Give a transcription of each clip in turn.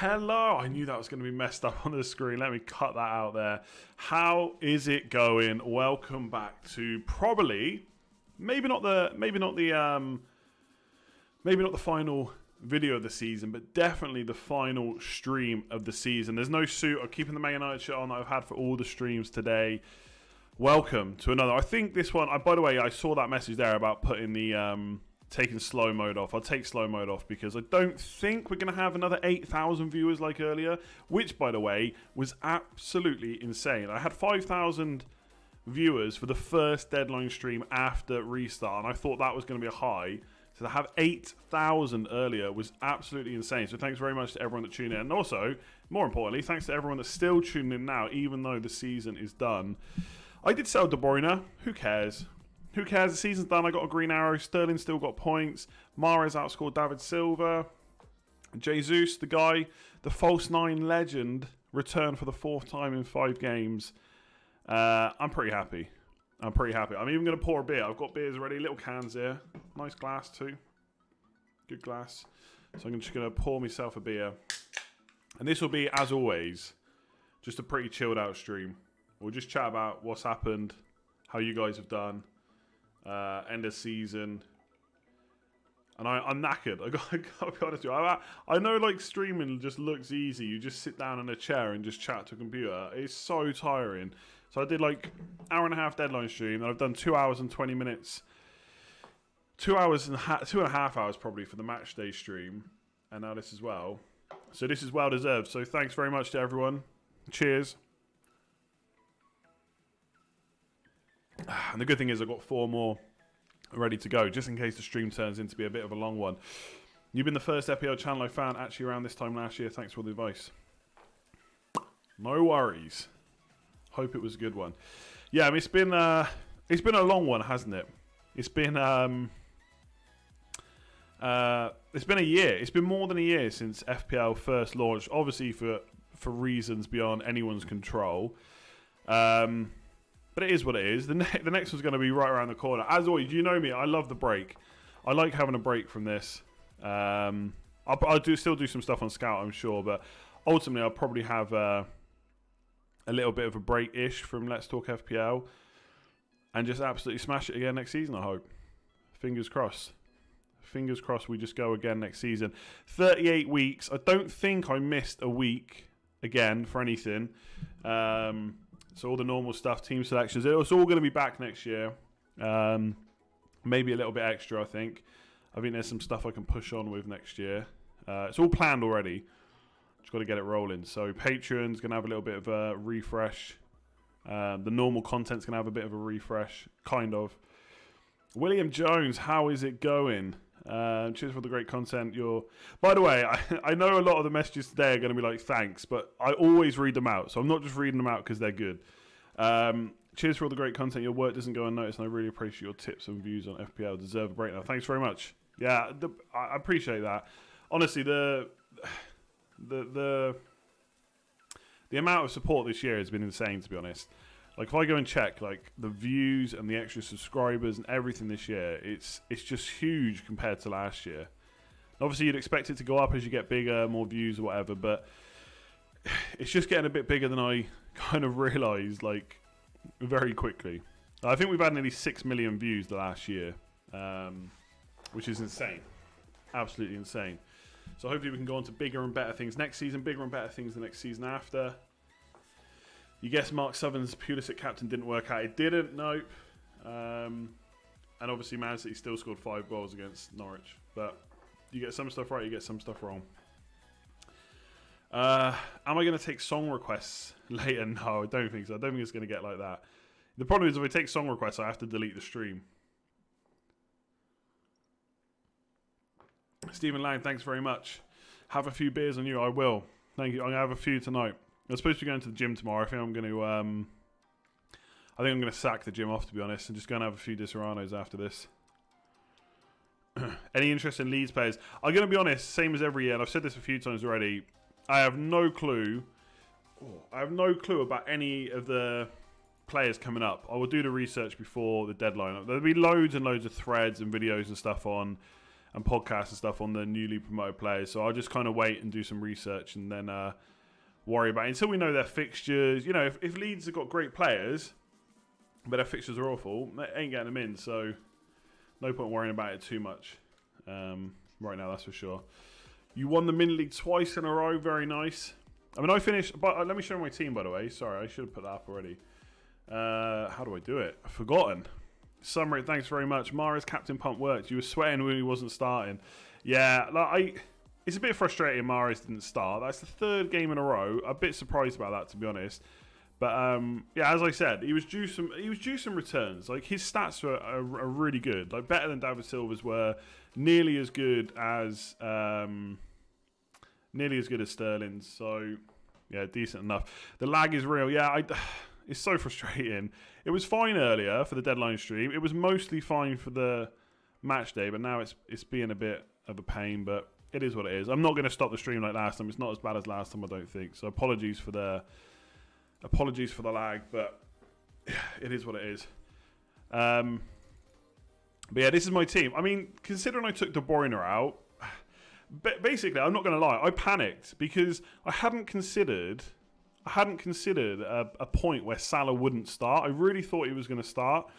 Hello. I knew that was going to be messed up on the screen. Let me cut that out there. How is it going? Welcome back to probably, maybe not the final video of the season, but definitely the final stream of the season. There's no suit. I'm keeping the Man United shirt on that I've had for all the streams today. Welcome to another. I think this one. By the way, I saw that message there about putting the taking slow mode off. I'll take slow mode off because I don't think we're going to have another 8,000 viewers like earlier, which, by the way, was absolutely insane. I had 5,000 viewers for the first deadline stream after restart, and I thought that was going to be a high. So to have 8,000 earlier was absolutely insane. So thanks very much to everyone that tuned in. And also, more importantly, thanks to everyone that's still tuning in now, even though the season is done. I did sell Davern. Who cares? Who cares? The season's done. I got a green arrow. Sterling still got points. Mahrez outscored David Silva. Jesus, the guy, the false nine legend, returned for the 4th time in 5 games. I'm pretty happy. I'm even going to pour a beer. I've got beers ready. Little cans here. Nice glass too. Good glass. So I'm just going to pour myself a beer. And this will be, as always, just a pretty chilled out stream. We'll just chat about what's happened, how you guys have done. End of season, and I'm knackered. I gotta be honest with you. I know, like, streaming just looks easy. You just sit down in a chair and just chat to a computer. It's so tiring. So I did like hour and a half deadline stream, and I've done 2 hours and 20 minutes, 2 and a half hours probably for the match day stream, and now this as well. So this is well deserved. So thanks very much to everyone. Cheers. And the good thing is I've got 4 more ready to go, just in case the stream turns into be a bit of a long one. You've been the first FPL channel I found actually around this time last year. Thanks for all the advice. No worries. Hope it was a good one. Yeah, I mean, it's been a long one, hasn't it? It's been a year. It's been more than a year since FPL first launched. Obviously for reasons beyond anyone's control. But it is what it is. The next one's going to be right around the corner. As always, you know me. I love the break. I like having a break from this. I'll still do some stuff on Scout, I'm sure. But ultimately, I'll probably have a little bit of a break-ish from Let's Talk FPL. And just absolutely smash it again next season, I hope. Fingers crossed. Fingers crossed we just go again next season. 38 weeks. I don't think I missed a week again for anything. So all the normal stuff, team selections, it's all going to be back next year. Maybe a little bit extra, I think. I think there's some stuff I can push on with next year. It's all planned already. Just got to get it rolling. So Patreon's going to have a little bit of a refresh. The normal content's going to have a bit of a refresh, kind of. William Jones, how is it going? Cheers for the great content. By the way, I know a lot of the messages today are going to be like thanks, but I always read them out, so I'm not just reading them out because they're good. Cheers for all the great content. Your work doesn't go unnoticed, and I really appreciate your tips and views on FPL. Deserve a break now. Thanks very much. Yeah, I appreciate that. Honestly, the amount of support this year has been insane, to be honest. Like, if I go and check, like, the views and the extra subscribers and everything this year, it's just huge compared to last year. Obviously, you'd expect it to go up as you get bigger, more views or whatever, but it's just getting a bit bigger than I kind of realised, like, very quickly. I think we've had nearly 6 million views the last year, which is insane. Absolutely insane. So hopefully we can go on to bigger and better things next season, bigger and better things the next season after. You guess Mark Southern's Pulisic captain didn't work out. It didn't, nope. And obviously Man City still scored 5 goals against Norwich. But you get some stuff right, you get some stuff wrong. Am I going to take song requests later? No, I don't think so. I don't think it's going to get like that. The problem is if I take song requests, I have to delete the stream. Stephen Lang, thanks very much. Have a few beers on you. I will. Thank you. I'm going to have a few tonight. I'm supposed to be going to the gym tomorrow. I think I'm going to sack the gym off, to be honest, and just go and have a few Disaronnos after this. Any interest in Leeds players? I'm going to be honest, same as every year, and I've said this a few times already. I have no clue. I have no clue about any of the players coming up. I will do the research before the deadline. There'll be loads and loads of threads and videos and stuff on and podcasts and stuff on the newly promoted players. So I'll just kind of wait and do some research and then worry about it until we know their fixtures. You know, if Leeds have got great players, but their fixtures are awful, they ain't getting them in. So no point worrying about it too much right now, that's for sure. You won the mini league twice in a row. Very nice. I mean, I finished. But let me show my team, by the way. Sorry, I should have put that up already. How do I do it? I've forgotten. Summary. Thanks very much. Mara's captain pump worked. You were sweating when he wasn't starting. Yeah, it's a bit frustrating. Maris didn't start. That's the third game in a row. A bit surprised about that, to be honest. But yeah, as I said, he was due some returns. Like his stats are really good. Like better than David Silva's were. Nearly as good as Sterling's. So yeah, decent enough. The lag is real. Yeah, it's so frustrating. It was fine earlier for the deadline stream. It was mostly fine for the match day, but now it's being a bit of a pain. But it is what it is. I'm not going to stop the stream like last time. It's not as bad as last time, I don't think. So apologies for the lag, but it is what it is. But yeah, this is my team. I mean, considering I took De Bruyne out, basically, I'm not going to lie, I panicked because I hadn't considered a point where Salah wouldn't start. I really thought he was going to start.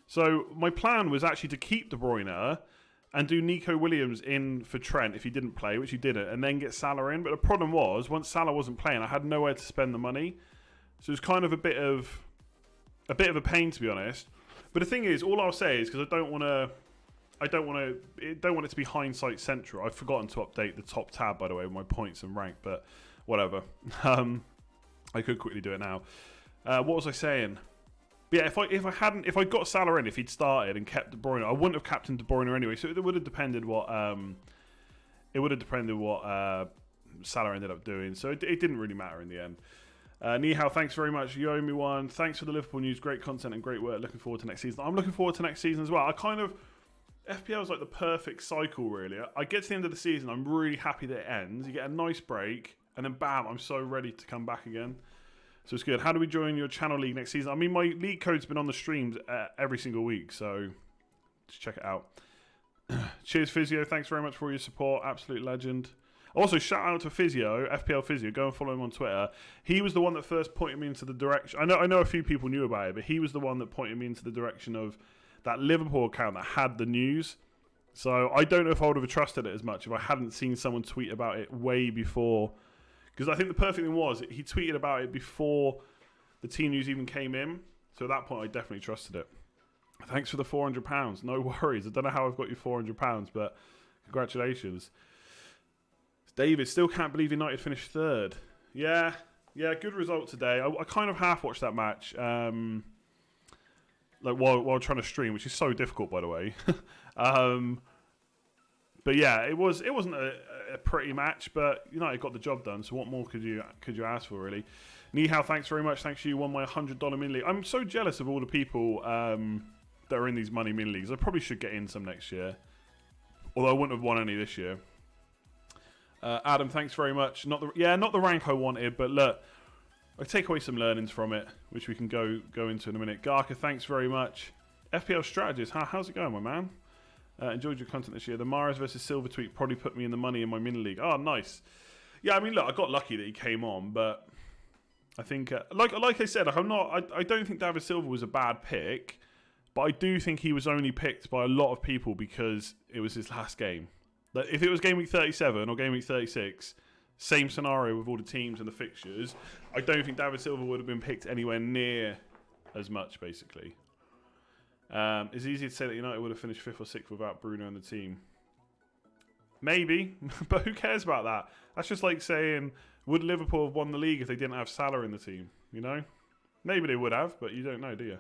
So my plan was actually to keep De Bruyne and do Nico Williams in for Trent if he didn't play, which he didn't, and then get Salah in. But the problem was, once Salah wasn't playing, I had nowhere to spend the money. So it was kind of a bit of a pain, to be honest. But the thing is, all I'll say is, because I don't want it to be hindsight central. I've forgotten to update the top tab, by the way, with my points and rank, but whatever. I could quickly do it now. What was I saying? But yeah, if I got Salah in, if he'd started and kept De Bruyne, I wouldn't have captained De Bruyne anyway. So it would have depended what Salah ended up doing. So it didn't really matter in the end. Nihao, thanks very much. You owe me one. Thanks for the Liverpool news. Great content and great work. Looking forward to next season. I'm looking forward to next season as well. FPL is like the perfect cycle, really. I get to the end of the season, I'm really happy that it ends. You get a nice break, and then bam, I'm so ready to come back again. So it's good. How do we join your channel league next season? I mean, my league code's been on the streams every single week, so just check it out. Cheers, Physio. Thanks very much for all your support. Absolute legend. Also, shout out to Physio, FPL Physio. Go and follow him on Twitter. He was the one that first pointed me into the direction. I know a few people knew about it, but he was the one that pointed me into the direction of that Liverpool account that had the news. So I don't know if I would have trusted it as much if I hadn't seen someone tweet about it way before. Because I think the perfect thing was he tweeted about it before the team news even came in. So at that point, I definitely trusted it. Thanks for the £400. No worries. I don't know how I've got you £400, but congratulations. David, still can't believe United finished third. Yeah, good result today. I kind of half watched that match, like while trying to stream, which is so difficult, by the way. But yeah, it wasn't a pretty match, but United got the job done. So what more could you ask for, really? Nihao, thanks very much. Thanks you won my $100 mini league. I'm so jealous of all the people that are in these money mini leagues. I probably should get in some next year, although I wouldn't have won any this year. Adam, thanks very much. Not the rank I wanted, but look, I take away some learnings from it, which we can go into in a minute. Garka, thanks very much. FPL strategist, how's it going, my man? Enjoyed your content this year. The Mahrez versus Silva tweet probably put me in the money in my mini league. Oh, nice. Yeah, I mean, look, I got lucky that he came on, but I think, like I said, I don't think David Silva was a bad pick, but I do think he was only picked by a lot of people because it was his last game. Like, if it was game week 37 or game week 36, same scenario with all the teams and the fixtures, I don't think David Silva would have been picked anywhere near as much, basically. It's easy to say that United would have finished 5th or 6th without Bruno in the team. Maybe, but who cares about that? That's just like saying, would Liverpool have won the league if they didn't have Salah in the team? You know? Maybe they would have, but you don't know, do you?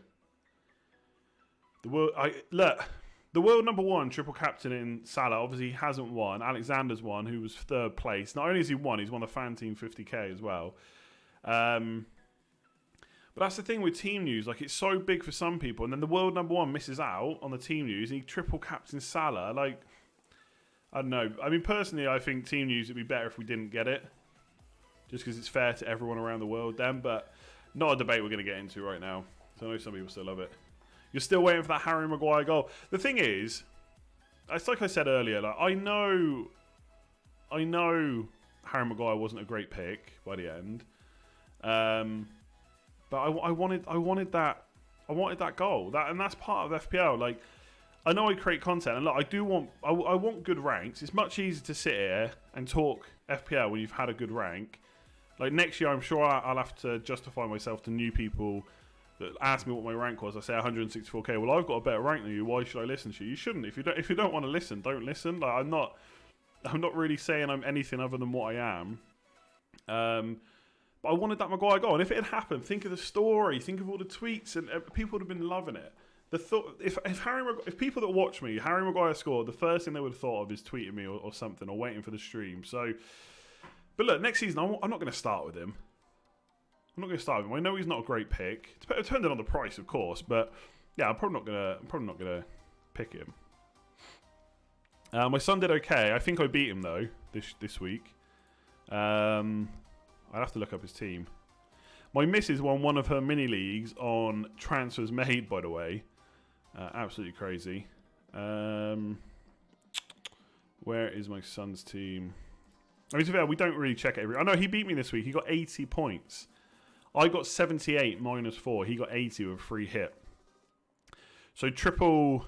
The world number one triple captain in Salah, obviously he hasn't won. Alexander's won, who was 3rd place. Not only has he won, he's won the fan team 50k as well. But that's the thing with team news. Like, it's so big for some people, and then the world number one misses out on the team news, and he triple captains Salah. Like, I don't know. I mean, personally, I think team news would be better if we didn't get it, just because it's fair to everyone around the world then, but not a debate we're going to get into right now. So I know some people still love it. You're still waiting for that Harry Maguire goal. The thing is, it's like I said earlier. Like I know Harry Maguire wasn't a great pick by the end, but I wanted that goal. And that's part of FPL. Like I know I create content, and look, I want good ranks. It's much easier to sit here and talk FPL when you've had a good rank. Like next year, I'm sure I'll have to justify myself to new people that ask me what my rank was. I say 164k. Well, I've got a better rank than you. Why should I listen to you? You shouldn't. If you don't want to listen, don't listen. Like I'm not really saying I'm anything other than what I am. But I wanted that Maguire goal, and if it had happened, think of the story, think of all the tweets, and people would have been loving it. The thought, if people that watch me, Harry Maguire scored, the first thing they would have thought of is tweeting me or something, or waiting for the stream. So. But look, next season, I'm not going to start with him. I'm not going to start with him. I know he's not a great pick. Depending on the price, of course. But yeah, I'm probably not going to pick him. My son did okay. I think I beat him though this week. I'd have to look up his team. My missus won one of her mini leagues on transfers made. By the way, absolutely crazy. Where is my son's team? I mean, to be fair, we don't really check it I know he beat me this week. He got 80 points. I got 78 minus 4. He got 80 with a free hit. So triple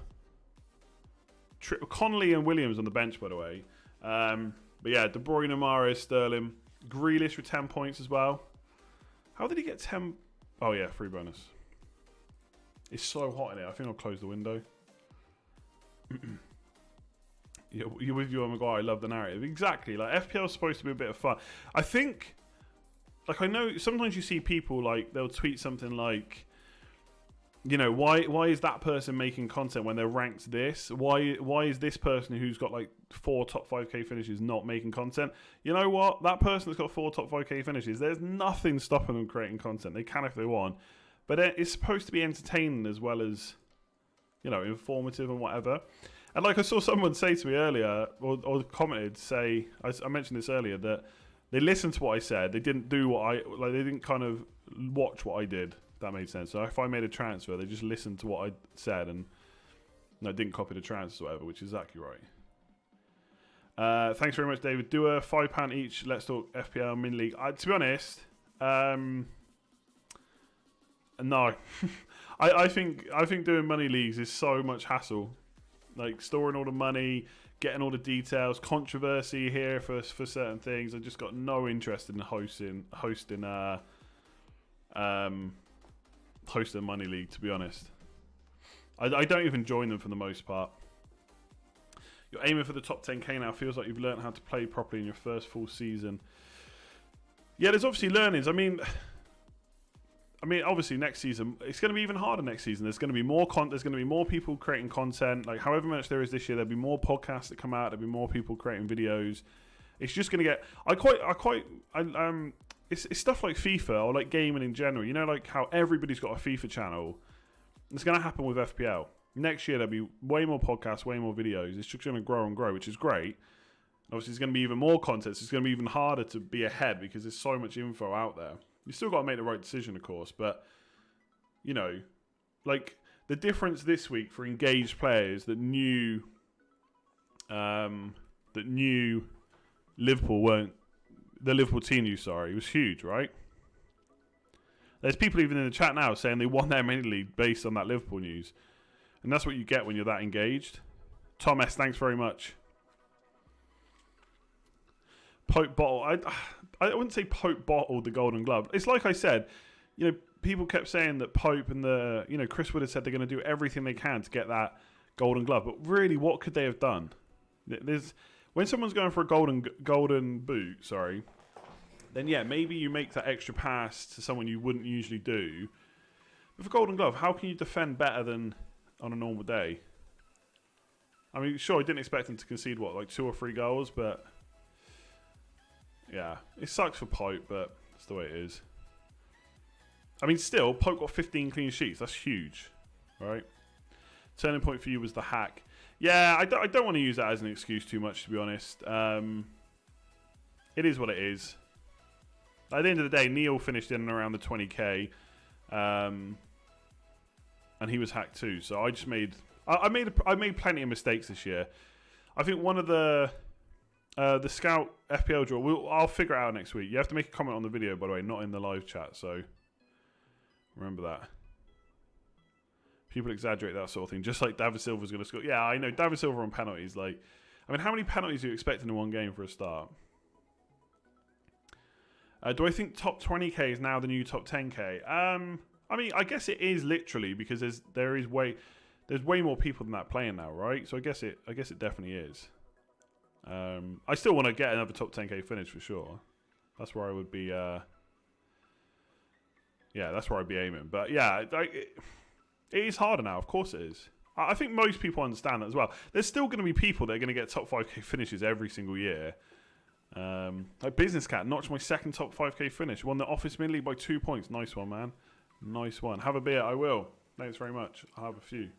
Connolly and Williams on the bench, by the way. But yeah, De Bruyne, Mahrez, Sterling. Grealish with 10 points as well. How did he get 10? Oh yeah, free bonus. It's so hot in here. I think I'll close the window. You're with you on Maguire. I love the narrative. Exactly. Like FPL is supposed to be a bit of fun. I think, like I know sometimes you see people like they'll tweet something like, you know, why is that person making content when they're ranked this? Why is this person who's got like 4 top 5k finishes not making content? You know what? That person that's got 4 top 5k finishes, there's nothing stopping them creating content. They can if they want, but it's supposed to be entertaining as well as, you know, informative and whatever. And like I saw someone say to me earlier, or commented, say, I mentioned this earlier, that they listened to what I said. They didn't do they didn't kind of watch what I did. If that made sense. So if I made a transfer, they just listened to what I said and didn't copy the transfer or whatever, which is exactly right. Thanks very much, David. Do a £5 each. Let's talk FPL mini league. To be honest, no. I think doing money leagues is so much hassle. Like storing all the money, getting all the details, controversy here for certain things. I just got no interest in hosting money league, to be honest. I don't even join them for the most part. You're aiming for the top 10k now. Feels like you've learned how to play properly in your first full season. Yeah, there's obviously learnings. I mean, obviously next season it's going to be even harder. Next season there's going to be more there's going to be more people creating content. Like however much there is this year, there'll be more podcasts that come out. There'll be more people creating videos. It's just going to get. It's stuff like FIFA or like gaming in general. You know, like how everybody's got a FIFA channel. It's going to happen with FPL. Next year there'll be way more podcasts, way more videos. It's just going to grow and grow, which is great. Obviously, there's going to be even more content. So it's going to be even harder to be ahead because there's so much info out there. You still got to make the right decision, of course, but, you know, like the difference this week for engaged players that knew Liverpool weren't, the Liverpool team knew, sorry, was huge, right? There's people even in the chat now saying they won their mini league based on that Liverpool news. And that's what you get when you're that engaged. Tom S, thanks very much. Pope bottle. I wouldn't say Pope bottled the Golden Glove. It's like I said, you know, people kept saying that Pope and Chris Wood had said they're going to do everything they can to get that Golden Glove. But really, what could they have done? When someone's going for a golden boot, sorry, then yeah, maybe you make that extra pass to someone you wouldn't usually do. But for Golden Glove, how can you defend better than on a normal day? I mean, sure, I didn't expect them to concede, like 2 or 3 goals, but yeah, it sucks for Pope, but that's the way it is. I mean, still, Pope got 15 clean sheets. That's huge, right? Turning point for you was the hack. Yeah, I don't want to use that as an excuse too much, to be honest. It is what it is. At the end of the day, Neil finished in and around the 20k, and he was hacked too. So I just made I made plenty of mistakes this year. I think one of the Scout FPL draw, I'll figure it out next week. You have to make a comment on the video, by the way, not in the live chat, so remember that. People exaggerate that sort of thing, just like David Silva's going to score. Yeah, I know, David Silva on penalties. Like, I mean, how many penalties do you expect in one game for a start? Do I think top 20k is now the new top 10k? I mean, I guess it is literally, because there's way more people than that playing now, right? So I guess it definitely is. I still want to get another top 10k finish for sure. That's where I would be. Yeah, that's where I'd be aiming. But yeah, it is harder now. Of course it is. I think most people understand that as well. There's still going to be people that are going to get top 5k finishes every single year. Like Business Cat notched my second top 5k finish. Won the Office Mid League by 2 points. Nice one, man. Nice one. Have a beer. I will. Thanks very much. I'll have a few.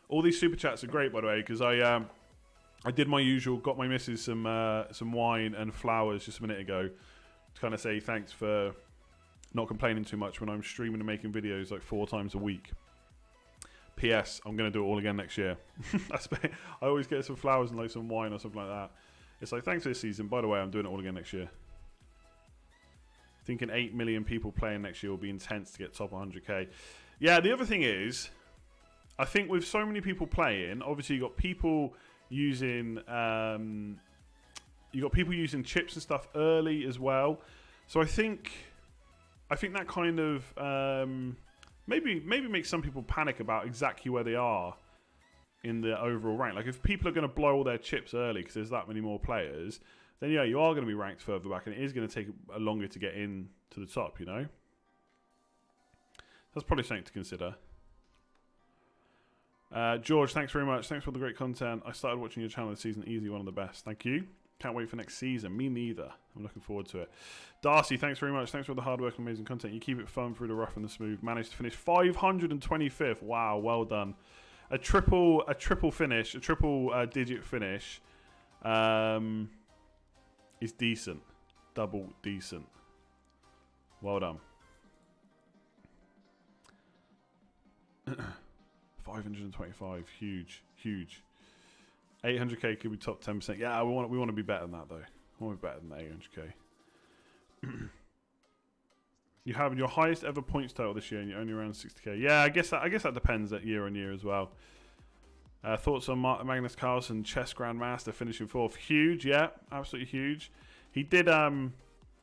All these super chats are great, by the way, because I did my usual, got my missus some wine and flowers just a minute ago to kind of say thanks for not complaining too much when I'm streaming and making videos like 4 times a week. P.S. I'm going to do it all again next year. I always get some flowers and like some wine or something like that. It's like, thanks for this season. By the way, I'm doing it all again next year. Thinking 8 million people playing next year will be intense to get top 100k. Yeah, the other thing is, I think with so many people playing, obviously you got people using chips and stuff early as well. So I think that kind of maybe makes some people panic about exactly where they are in the overall rank. Like if people are going to blow all their chips early because there's that many more players, then yeah, you are going to be ranked further back, and it is going to take longer to get in to the top. You know, that's probably something to consider. George, thanks very much. Thanks for the great content. I started watching your channel this season. Easy, one of the best. Thank you. Can't wait for next season. Me neither. I'm looking forward to it. Darcy, thanks very much. Thanks for the hard work and amazing content. You keep it fun through the rough and the smooth. Managed to finish 525th. Wow, well done. A triple finish, a triple digit finish is decent. Double decent. Well done. 525, huge. 800k could be top 10%. Yeah, we want to be better than that though. We want to be better than that 800k. You have your highest ever points total this year, and you're only around 60k. Yeah, I guess that depends at year on year as well. Thoughts on Magnus Carlsen, chess grandmaster, finishing 4th? Huge, yeah, absolutely huge. He did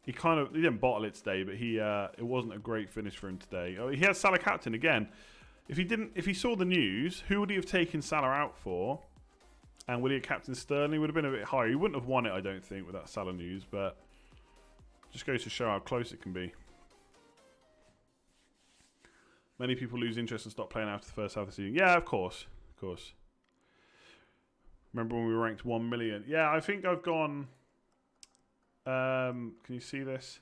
he didn't bottle it today, but it wasn't a great finish for him today. Oh, he had Salah captain again. If he saw the news, who would he have taken Salah out for? And would he have captained Sterling? He would have been a bit higher. He wouldn't have won it, I don't think, with that Salah news, but just goes to show how close it can be. Many people lose interest and stop playing after the first half of the season. Yeah, of course. Remember when we were ranked 1 million? Yeah, I think I've gone... can you see this?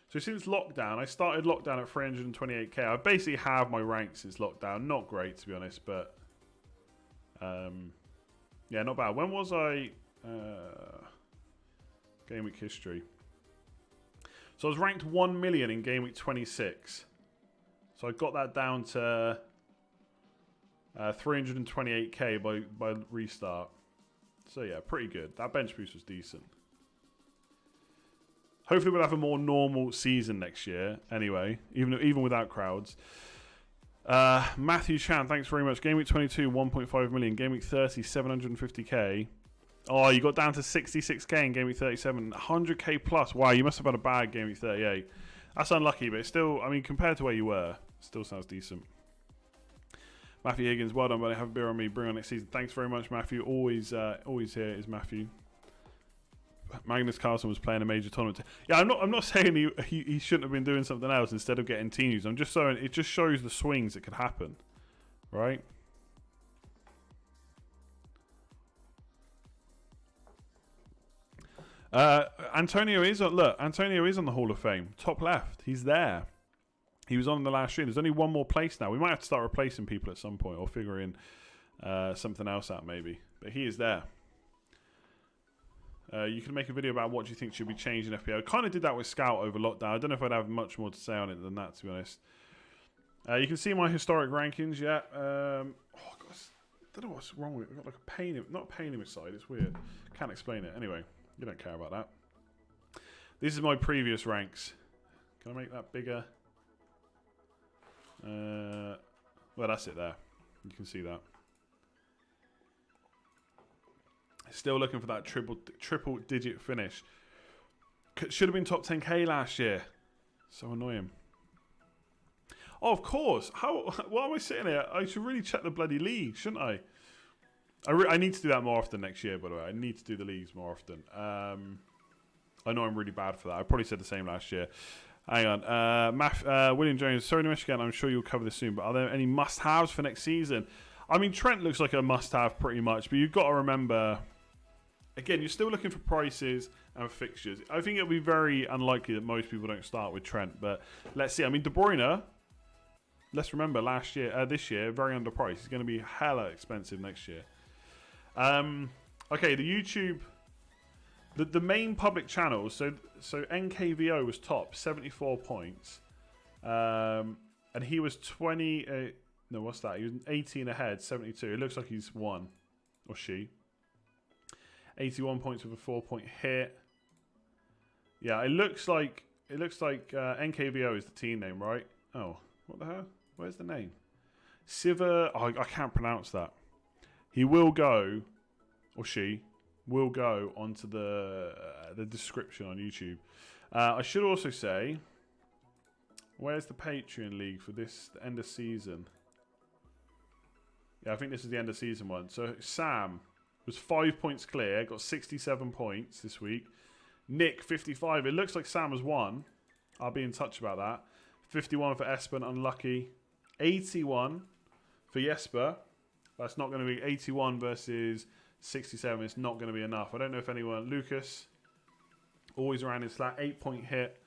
So since lockdown, I started lockdown at 328k. I basically have my rank since lockdown. Not great, to be honest, but... yeah, not bad. When was I... Game week history. So I was ranked 1 million in game week 26. So I got that down to 328k by restart. So yeah, pretty good. That bench boost was decent. Hopefully we'll have a more normal season next year. Anyway, even without crowds. Matthew Chan, thanks very much. Game week 22, 1.5 million. Game week 30, 750k. Oh, you got down to 66k in game week 37. 100k plus. Wow, you must have had a bad game week 38. That's unlucky, but it's still, I mean, compared to where you were, still sounds decent. Matthew Higgins, well done, buddy. Have a beer on me. Bring on next season. Thanks very much, Matthew. Always here is Matthew. Magnus Carlsen was playing a major tournament. Yeah, I'm not saying he shouldn't have been doing something else instead of getting team news. I'm just saying it just shows the swings that could happen, right? Antonio is on the Hall of Fame, top left. He's there. He was on the last stream. There's only one more place now. We might have to start replacing people at some point or figuring something else out maybe. But he is there. You can make a video about what you think should be changed in FPL. I kind of did that with Scout over lockdown. I don't know if I'd have much more to say on it than that, to be honest. You can see my historic rankings, yeah. Oh, God, I don't know what's wrong with it. I've got like a pain, not a pain in my side. It's weird. Can't explain it. Anyway, you don't care about that. This is my previous ranks. Can I make that bigger? Well, that's it there. You can see that. Still looking for that triple digit finish. Should have been top 10k last year. So annoying. Oh, of course. Why am I sitting here? I should really check the bloody league, shouldn't I? I need to do that more often next year, by the way. I need to do the leagues more often. I know I'm really bad for that. I probably said the same last year. Hang on. William Jones, sorry to miss again. I'm sure you'll cover this soon. But are there any must-haves for next season? I mean, Trent looks like a must-have pretty much. But you've got to remember, again, you're still looking for prices and fixtures. I think it'll be very unlikely that most people don't start with Trent. But let's see. I mean, De Bruyne, let's remember this year, very underpriced. It's going to be hella expensive next year. Okay, the YouTube... The main public channels, so NKVO was top, 74 points. And he was 20... no, what's that? He was 18 ahead, 72. It looks like he's won. Or she. 81 points with a 4-point hit. Yeah, it looks like NKVO is the team name, right? Oh, what the hell? Where's the name? Siva... Oh, I can't pronounce that. He will go, or she... will go onto the description on YouTube. I should also say, where's the Patreon League for this the end of season? Yeah, I think this is the end of season one. So Sam was 5 points clear, got 67 points this week. Nick, 55. It looks like Sam has won. I'll be in touch about that. 51 for Espen, unlucky. 81 for Jesper. That's not going to be 81 versus... 67, it's not going to be enough. I don't know if anyone... Lucas, always around his flat. 8-point hit.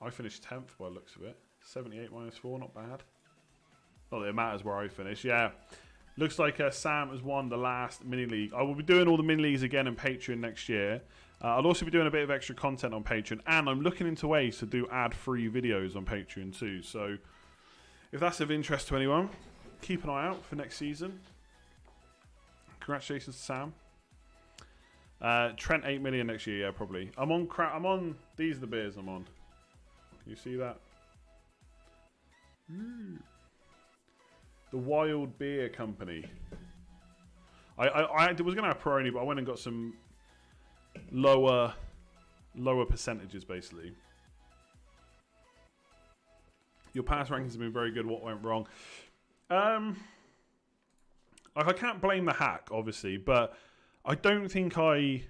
I finished 10th by the looks of it. 78 minus 4, not bad. Not that it matters where I finish. Yeah. Looks like Sam has won the last mini-league. I will be doing all the mini-leagues again on Patreon next year. I'll also be doing a bit of extra content on Patreon. And I'm looking into ways to do ad-free videos on Patreon too. So, if that's of interest to anyone, keep an eye out for next season. Congratulations to Sam. Trent 8 million next year, yeah, probably. I'm on. These are the beers I'm on. Can you see that? The Wild Beer Company. I was gonna have Peroni, but I went and got some lower percentages basically. Your past rankings have been very good. What went wrong? Like, I can't blame the hack, obviously, but I don't think I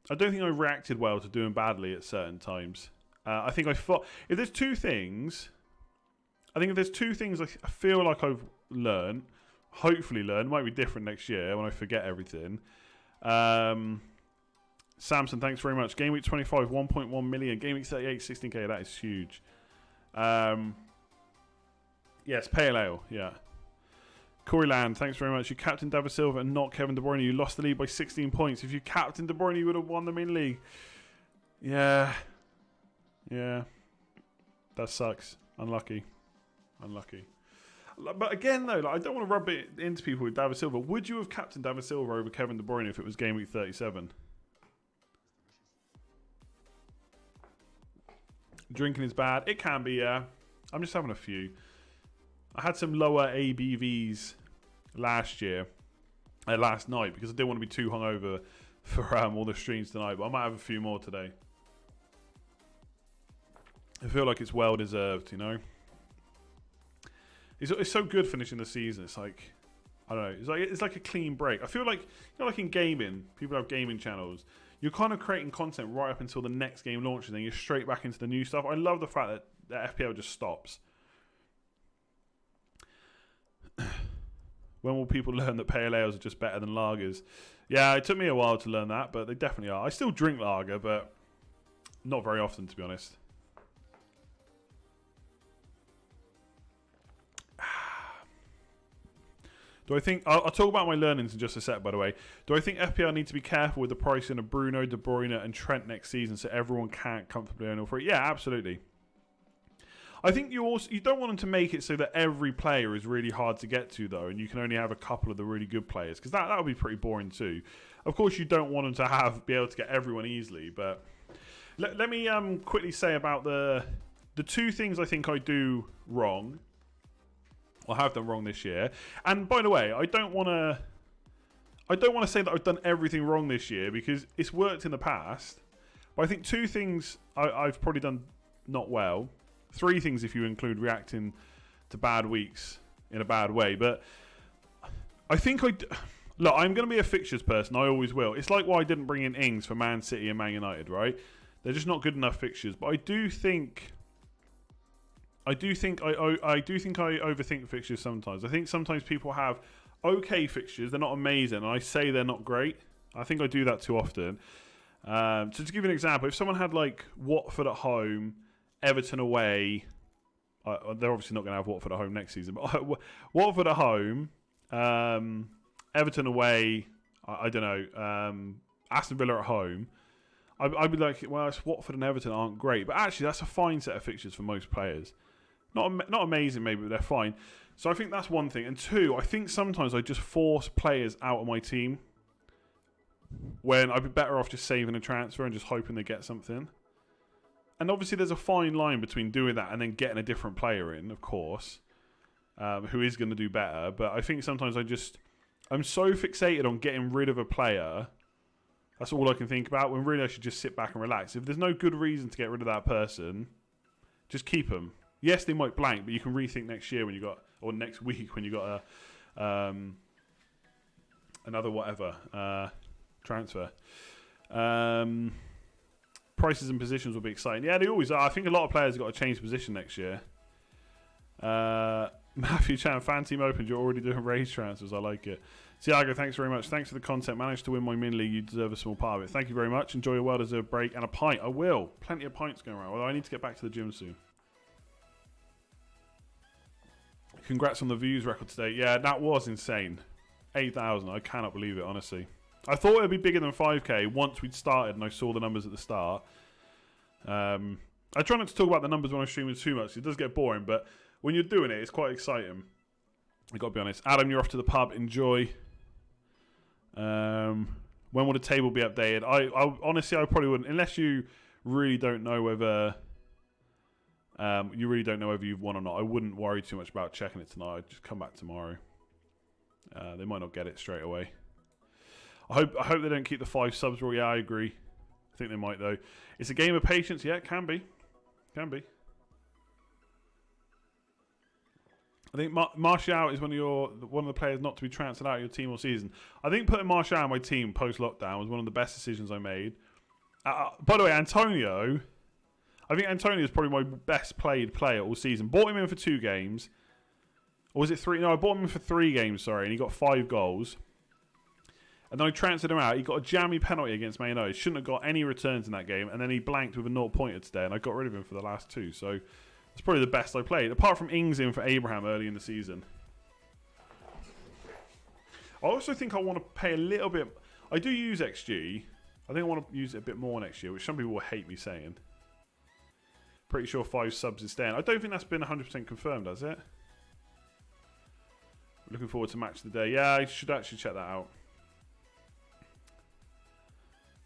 reacted well to doing badly at certain times. I think I thought if there's two things I feel like I've learned, hopefully learned, might be different next year when I forget everything. Samson, thanks very much. Game week 25, 1.1 million. Game week 38, 16k. That is huge. Yes, Pale Ale. Yeah. Corey Land, thanks very much. You captained David Silva and not Kevin De Bruyne. You lost the league by 16 points. If you captained De Bruyne, you would have won the mini league. Yeah. Yeah. That sucks. Unlucky. But again, though, like, I don't want to rub it into people with David Silva. Would you have captained David Silva over Kevin De Bruyne if it was game week 37? Drinking is bad. It can be, yeah. I'm just having a few. I had some lower ABVs last night, because I didn't want to be too hungover for all the streams tonight. But I might have a few more today. I feel like it's well deserved, you know. It's so good finishing the season. It's like, I don't know. It's like a clean break. I feel like, you know, like in gaming, people have gaming channels. You're kind of creating content right up until the next game launches, and then you're straight back into the new stuff. I love the fact that FPL just stops. When will people learn that pale ales are just better than lagers? Yeah, it took me a while to learn that, but they definitely are. I still drink lager, but not very often, to be honest. Do I think... I'll talk about my learnings in just a sec, by the way. Do I think FPL need to be careful with the pricing of Bruno, De Bruyne and Trent next season so everyone can't comfortably own all three? Yeah, absolutely. I think you don't want them to make it so that every player is really hard to get to, though, and you can only have a couple of the really good players, because that would be pretty boring too. Of course, you don't want them to be able to get everyone easily, but let me quickly say about the two things I think I do wrong, or have done wrong this year. And by the way, I don't want to say that I've done everything wrong this year, because it's worked in the past. But I think two things I've probably done not well. Three things if you include reacting to bad weeks in a bad way. But I think look, I'm going to be a fixtures person. I always will. It's like why I didn't bring in Ings for Man City and Man United, right? They're just not good enough fixtures. But I do think I overthink fixtures sometimes. I think sometimes people have okay fixtures. They're not amazing. And I say they're not great. I think I do that too often. So to give you an example, if someone had like Watford at home, Everton away, they're obviously not going to have Watford at home next season, but Watford at home, Everton away, I don't know, Aston Villa at home, I'd be like, well, it's Watford and Everton aren't great, but actually that's a fine set of fixtures for most players. Not amazing maybe, but they're fine. So I think that's one thing. And two, I think sometimes I just force players out of my team when I'd be better off just saving a transfer and just hoping they get something. And obviously there's a fine line between doing that and then getting a different player in, of course, who is going to do better. But I think sometimes I'm so fixated on getting rid of a player. That's all I can think about, when really I should just sit back and relax. If there's no good reason to get rid of that person, just keep them. Yes, they might blank, but you can rethink next year or next week when you got another whatever transfer. Prices and positions will be exciting. Yeah, they always are. I think a lot of players have got to change position next year. Matthew Chan, fan team opened. You're already doing raise transfers. I like it. Tiago, thanks very much. Thanks for the content. Managed to win my min league. You deserve a small part of it. Thank you very much. Enjoy your well-deserved break and a pint. I will. Plenty of pints going around. Although I need to get back to the gym soon. Congrats on the views record today. Yeah, that was insane. 8,000. I cannot believe it, honestly. I thought it would be bigger than 5k once we'd started and I saw the numbers at the start. I try not to talk about the numbers when I'm streaming too much. It does get boring, but when you're doing it, it's quite exciting. I've got to be honest. Adam, you're off to the pub. Enjoy. When will the table be updated? Honestly, I probably wouldn't. Unless you really don't know whether... you've won or not. I wouldn't worry too much about checking it tonight. I'd just come back tomorrow. They might not get it straight away. I hope they don't keep the 5 subs rule. Yeah, I agree. I think they might, though. It's a game of patience. Yeah, it can be. Can be. I think Martial is one of the players not to be transferred out of your team all season. I think putting Martial on my team post-lockdown was one of the best decisions I made. By the way, Antonio... I think Antonio is probably my best played player all season. Bought him in for 2 games. Or was it 3? No, I bought him in for 3 games, sorry, and he got 5 goals. And then I transferred him out. He got a jammy penalty against Man United. Shouldn't have got any returns in that game. And then he blanked with a 0-pointer today, and I got rid of him for the last 2. So it's probably the best I played. Apart from Ings in for Abraham early in the season. I also think I want to pay a little bit... I do use XG. I think I want to use it a bit more next year, which some people will hate me saying. Pretty sure 5 subs is staying. I don't think that's been 100% confirmed, has it? Looking forward to match of the day. Yeah, I should actually check that out.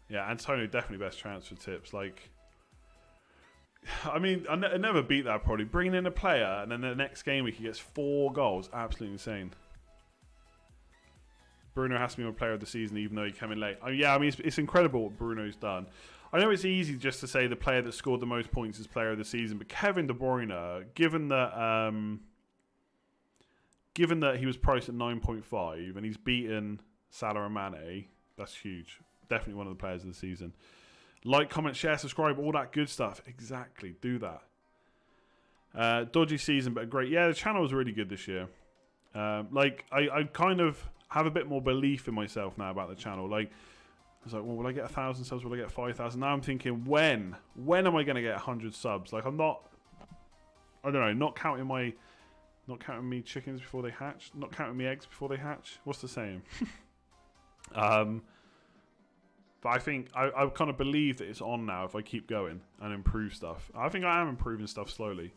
Yeah, Antonio definitely best transfer tips. Like, I mean, I never beat that probably. Bringing in a player and then the next game week he gets 4 goals. Absolutely insane. Bruno has to be my player of the season even though he came in late. Yeah, I mean, it's incredible what Bruno's done. I know it's easy just to say the player that scored the most points is player of the season, but Kevin De Bruyne, given that he was priced at 9.5 and he's beaten Salah and Mane, that's huge. Definitely one of the players of the season. Like, comment, share, subscribe, all that good stuff. Exactly, do that. Dodgy season, but great. Yeah, the channel was really good this year. I kind of have a bit more belief in myself now about the channel. Like, I was like, well, will I get 1,000 subs? Will I get 5,000? Now I'm thinking, when am I going to get 100 subs? Like, I'm not, I don't know, not counting me chickens before they hatch, not counting me eggs before they hatch. What's the saying? But I think I kind of believe that it's on now if I keep going and improve stuff. I think I am improving stuff slowly.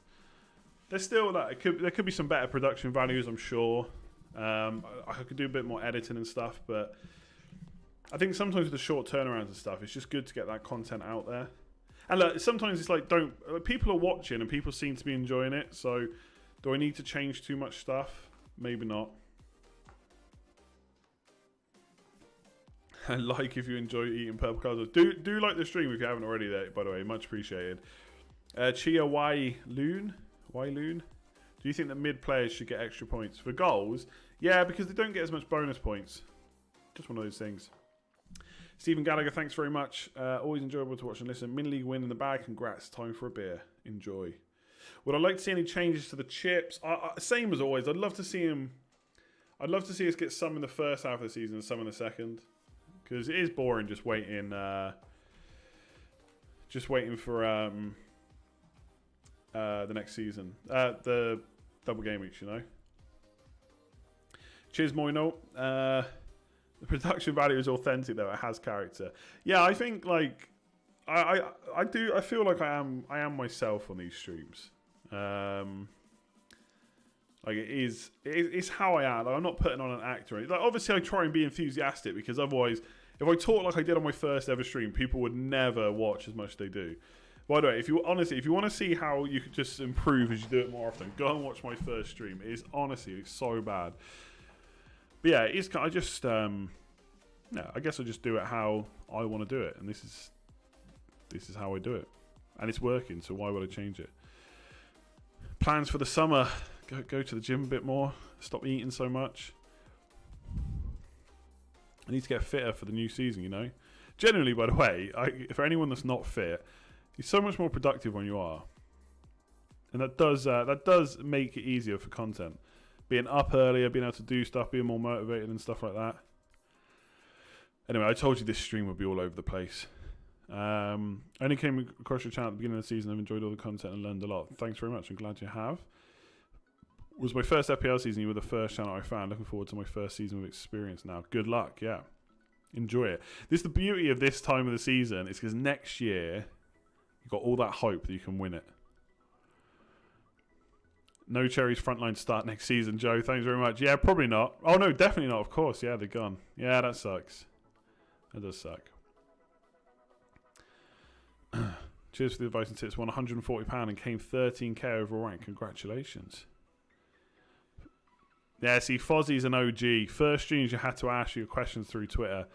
there's still like there could be some better production values, I'm sure. I could do a bit more editing and stuff, but I think sometimes with the short turnarounds and stuff, it's just good to get that content out there. And look, sometimes it's like people are watching and people seem to be enjoying it. So, do I need to change too much stuff? Maybe not. And like if you enjoy eating purple cards, do like the stream if you haven't already. There, by the way, much appreciated. Chia Y Loon. Do you think that mid players should get extra points for goals? Yeah, because they don't get as much bonus points. Just one of those things. Stephen Gallagher, thanks very much. Always enjoyable to watch and listen. Mini League win in the bag. Congrats. Time for a beer. Enjoy. Would I like to see any changes to the chips? Same as always. I'd love to see him. I'd love to see us get some in the first half of the season and some in the second, because it is boring just waiting. For the next season. The double game weeks, you know. Cheers, Moino. The production value is authentic, though. It has character. Yeah, I think like I feel like I am myself on these streams. Like it's how I am. Like, I'm not putting on an act or anything. Like, obviously, I try and be enthusiastic, because otherwise, if I talk like I did on my first ever stream, people would never watch as much as they do. By the way, if you want to see how you could just improve as you do it more often, go and watch my first stream. It is honestly so bad. But yeah, it's. I just, I guess I just do it how I want to do it, and this is how I do it, and it's working. So why would I change it? Plans for the summer: go to the gym a bit more, stop eating so much. I need to get fitter for the new season. You know, generally, by the way, for anyone that's not fit, you're so much more productive when you are, and that does make it easier for content. Being up earlier, being able to do stuff, being more motivated and stuff like that. Anyway, I told you this stream would be all over the place. I only came across your channel at the beginning of the season. I've enjoyed all the content and learned a lot. Thanks very much. I'm glad you have. It was my first FPL season. You were the first channel I found. Looking forward to my first season of experience now. Good luck. Yeah. Enjoy it. This is the beauty of this time of the season. It's because next year, you've got all that hope that you can win it. No Cherries frontline start next season, Joe. Thanks very much. Yeah, probably not. Oh, no, definitely not, of course. Yeah, they're gone. Yeah, that sucks. That does suck. Cheers for the advice and tips. Won £140 and came 13k overall rank. Congratulations. Yeah, see, Fozzie's an OG. First streams, you had to ask your questions through Twitter.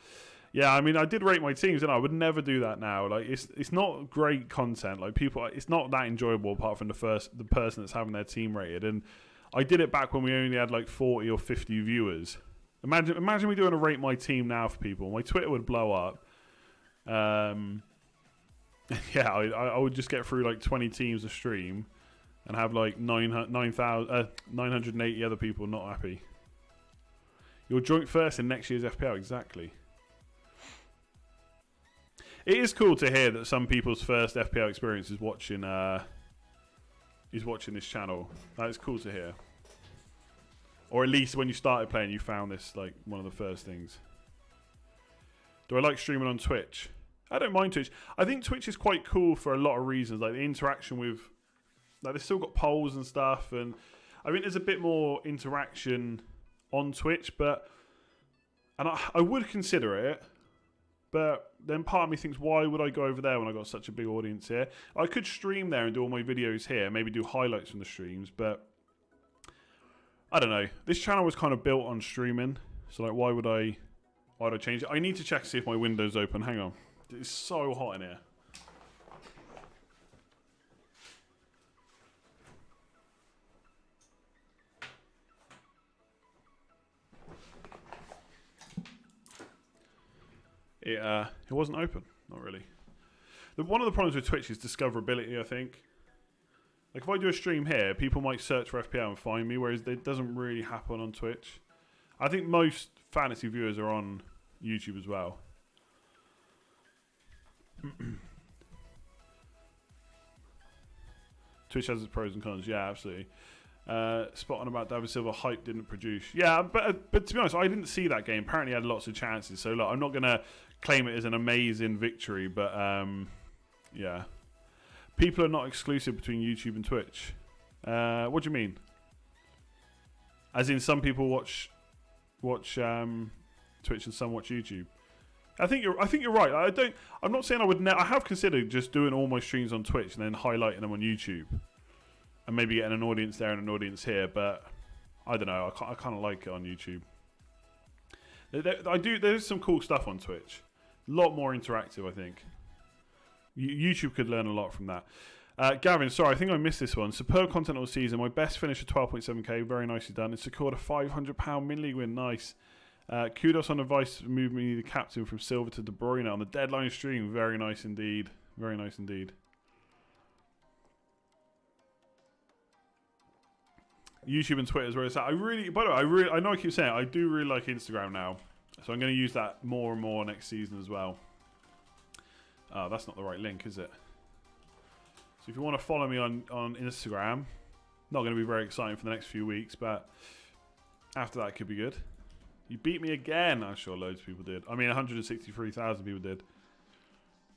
Yeah, I mean, I did rate my teams, and I would never do that now. Like, it's not great content. Like, people, it's not that enjoyable apart from the person that's having their team rated. And I did it back when we only had like 40 or 50 viewers. Imagine me doing a rate my team now for people. My Twitter would blow up. Yeah, I would just get through like 20 teams a stream and have like 980 other people not happy. You're joint first in next year's FPL, exactly. It is cool to hear that some people's first FPL experience is watching this channel. That is cool to hear. Or at least when you started playing, you found this like one of the first things. Do I like streaming on Twitch? I don't mind Twitch. I think Twitch is quite cool for a lot of reasons. Like the interaction with, like they've still got polls and stuff, and I think there's a bit more interaction on Twitch. And I would consider it. But then part of me thinks, why would I go over there when I got such a big audience here? I could stream there and do all my videos here, maybe do highlights from the streams, but I don't know. This channel was kind of built on streaming, so like, why would I change it? I need to check to see if my window's open. Hang on. It's so hot in here. It wasn't open, not really. One of the problems with Twitch is discoverability, I think. Like if I do a stream here, people might search for FPL and find me, whereas it doesn't really happen on Twitch. I think most fantasy viewers are on YouTube as well. Twitch has its pros and cons, yeah, absolutely. Spot on about David Silva, hype didn't produce. Yeah, but to be honest, I didn't see that game. Apparently, he had lots of chances. So look, I'm not gonna claim it as an amazing victory, but yeah, people are not exclusive between YouTube and Twitch. What do you mean? As in, some people watch Twitch and some watch YouTube. I think you're right. I'm not saying I would. I have considered just doing all my streams on Twitch and then highlighting them on YouTube, and maybe getting an audience there and an audience here. But I don't know. I kind of like it on YouTube. There's some cool stuff on Twitch. A lot more interactive, I think. YouTube could learn a lot from that. Gavin, sorry, I think I missed this one. Superb content all season. My best finish at 12.7k. Very nicely done. And secured a £500 min-league win. Nice. Kudos on advice to move me the captain from Silver to De Bruyne on the deadline stream. Very nice indeed. Very nice indeed. YouTube and Twitter is where it's at. By the way, I know I keep saying it, I do really like Instagram now. So I'm going to use that more and more next season as well. Oh, that's not the right link, is it? So if you want to follow me on Instagram, not going to be very exciting for the next few weeks, but after that it could be good. You beat me again. I'm sure loads of people did. I mean, 163,000 people did.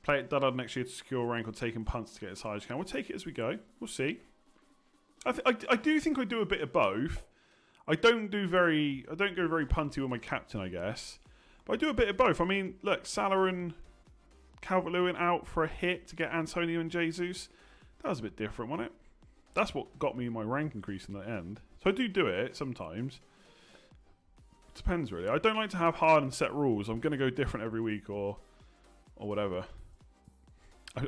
Play it Duddard next year to secure rank or taking punts to get as high as you can. We'll take it as we go. We'll see. I do think I do a bit of both. I don't go very punty with my captain, I guess. But I do a bit of both. I mean, look, Salah and Calvert-Lewin out for a hit to get Antonio and Jesus. That was a bit different, wasn't it? That's what got me my rank increase in the end. So I do it sometimes. Depends, really. I don't like to have hard and set rules. I'm going to go different every week or whatever.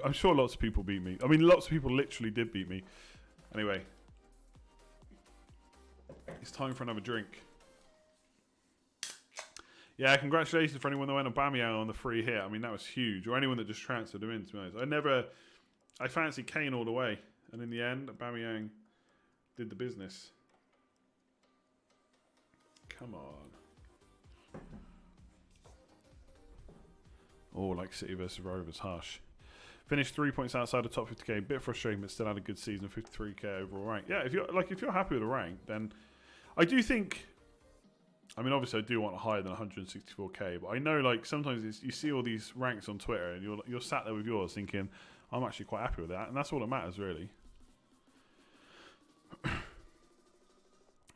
I'm sure lots of people beat me. I mean, lots of people literally did beat me. Anyway. It's time for another drink. Yeah, congratulations for anyone that went on Aubameyang on the free hit. I mean, that was huge. Or anyone that just transferred him in, to be honest. I fancied Kane all the way. And in the end, Aubameyang did the business. Come on. Oh, like City versus Rovers, harsh. Finished 3 points outside the top 50k. Bit frustrating, but still had a good season. 53k overall rank. Yeah, if you're happy with the rank, then I do think. I mean, obviously, I do want higher than 164k, but I know, like, sometimes you see all these ranks on Twitter, and you're sat there with yours thinking, I'm actually quite happy with that, and that's all that matters, really.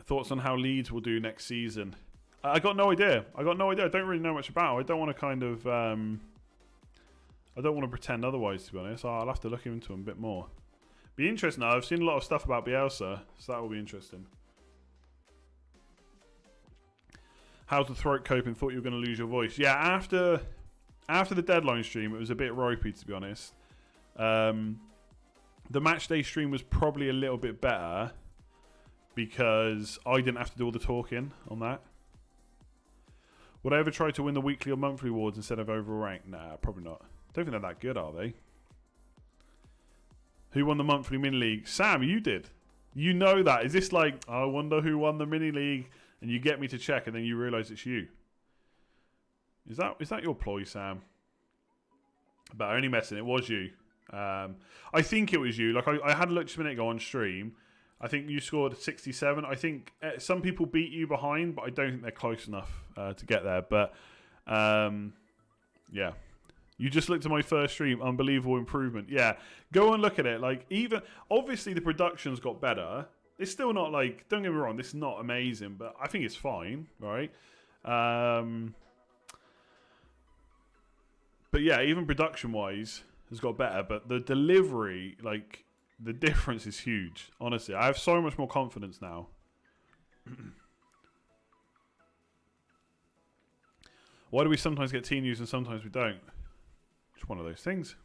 Thoughts on how Leeds will do next season? I got no idea. I don't really know much about it. I don't want to kind of. I don't want to pretend otherwise, to be honest. I'll have to look into them a bit more. Be interesting. Now, I've seen a lot of stuff about Bielsa, so that will be interesting. How's the throat coping? Thought you were going to lose your voice. Yeah, after the deadline stream, it was a bit ropey, to be honest. The match day stream was probably a little bit better because I didn't have to do all the talking on that. Would I ever try to win the weekly or monthly awards instead of overall rank? Nah, probably not. Don't think they're that good, are they? Who won the monthly mini league? Sam, you did. You know that. Is this like, I wonder who won the mini league, and you get me to check, and then you realise it's you? Is that your ploy, Sam? But only messing. It was you. I think it was you. Like I had a look just a minute ago on stream. I think you scored 67. I think some people beat you behind, but I don't think they're close enough to get there. But yeah. You just looked at my first stream. Unbelievable improvement. Yeah. Go and look at it. Like, even obviously the production's got better. It's still not like, don't get me wrong, this is not amazing, but I think it's fine, right? But yeah, even production-wise has got better, but the delivery, like, the difference is huge. Honestly, I have so much more confidence now. Why do we sometimes get team news and sometimes we don't? It's one of those things.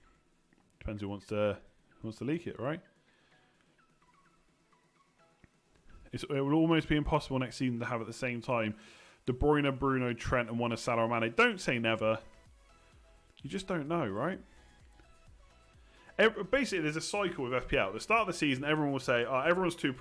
Depends who wants to leak it, right? It will almost be impossible next season to have at the same time De Bruyne, Bruno, Trent, and one of Salah and Mane. Don't say never. You just don't know, right? Basically, there's a cycle with FPL. At the start of the season, everyone will say, oh, everyone's too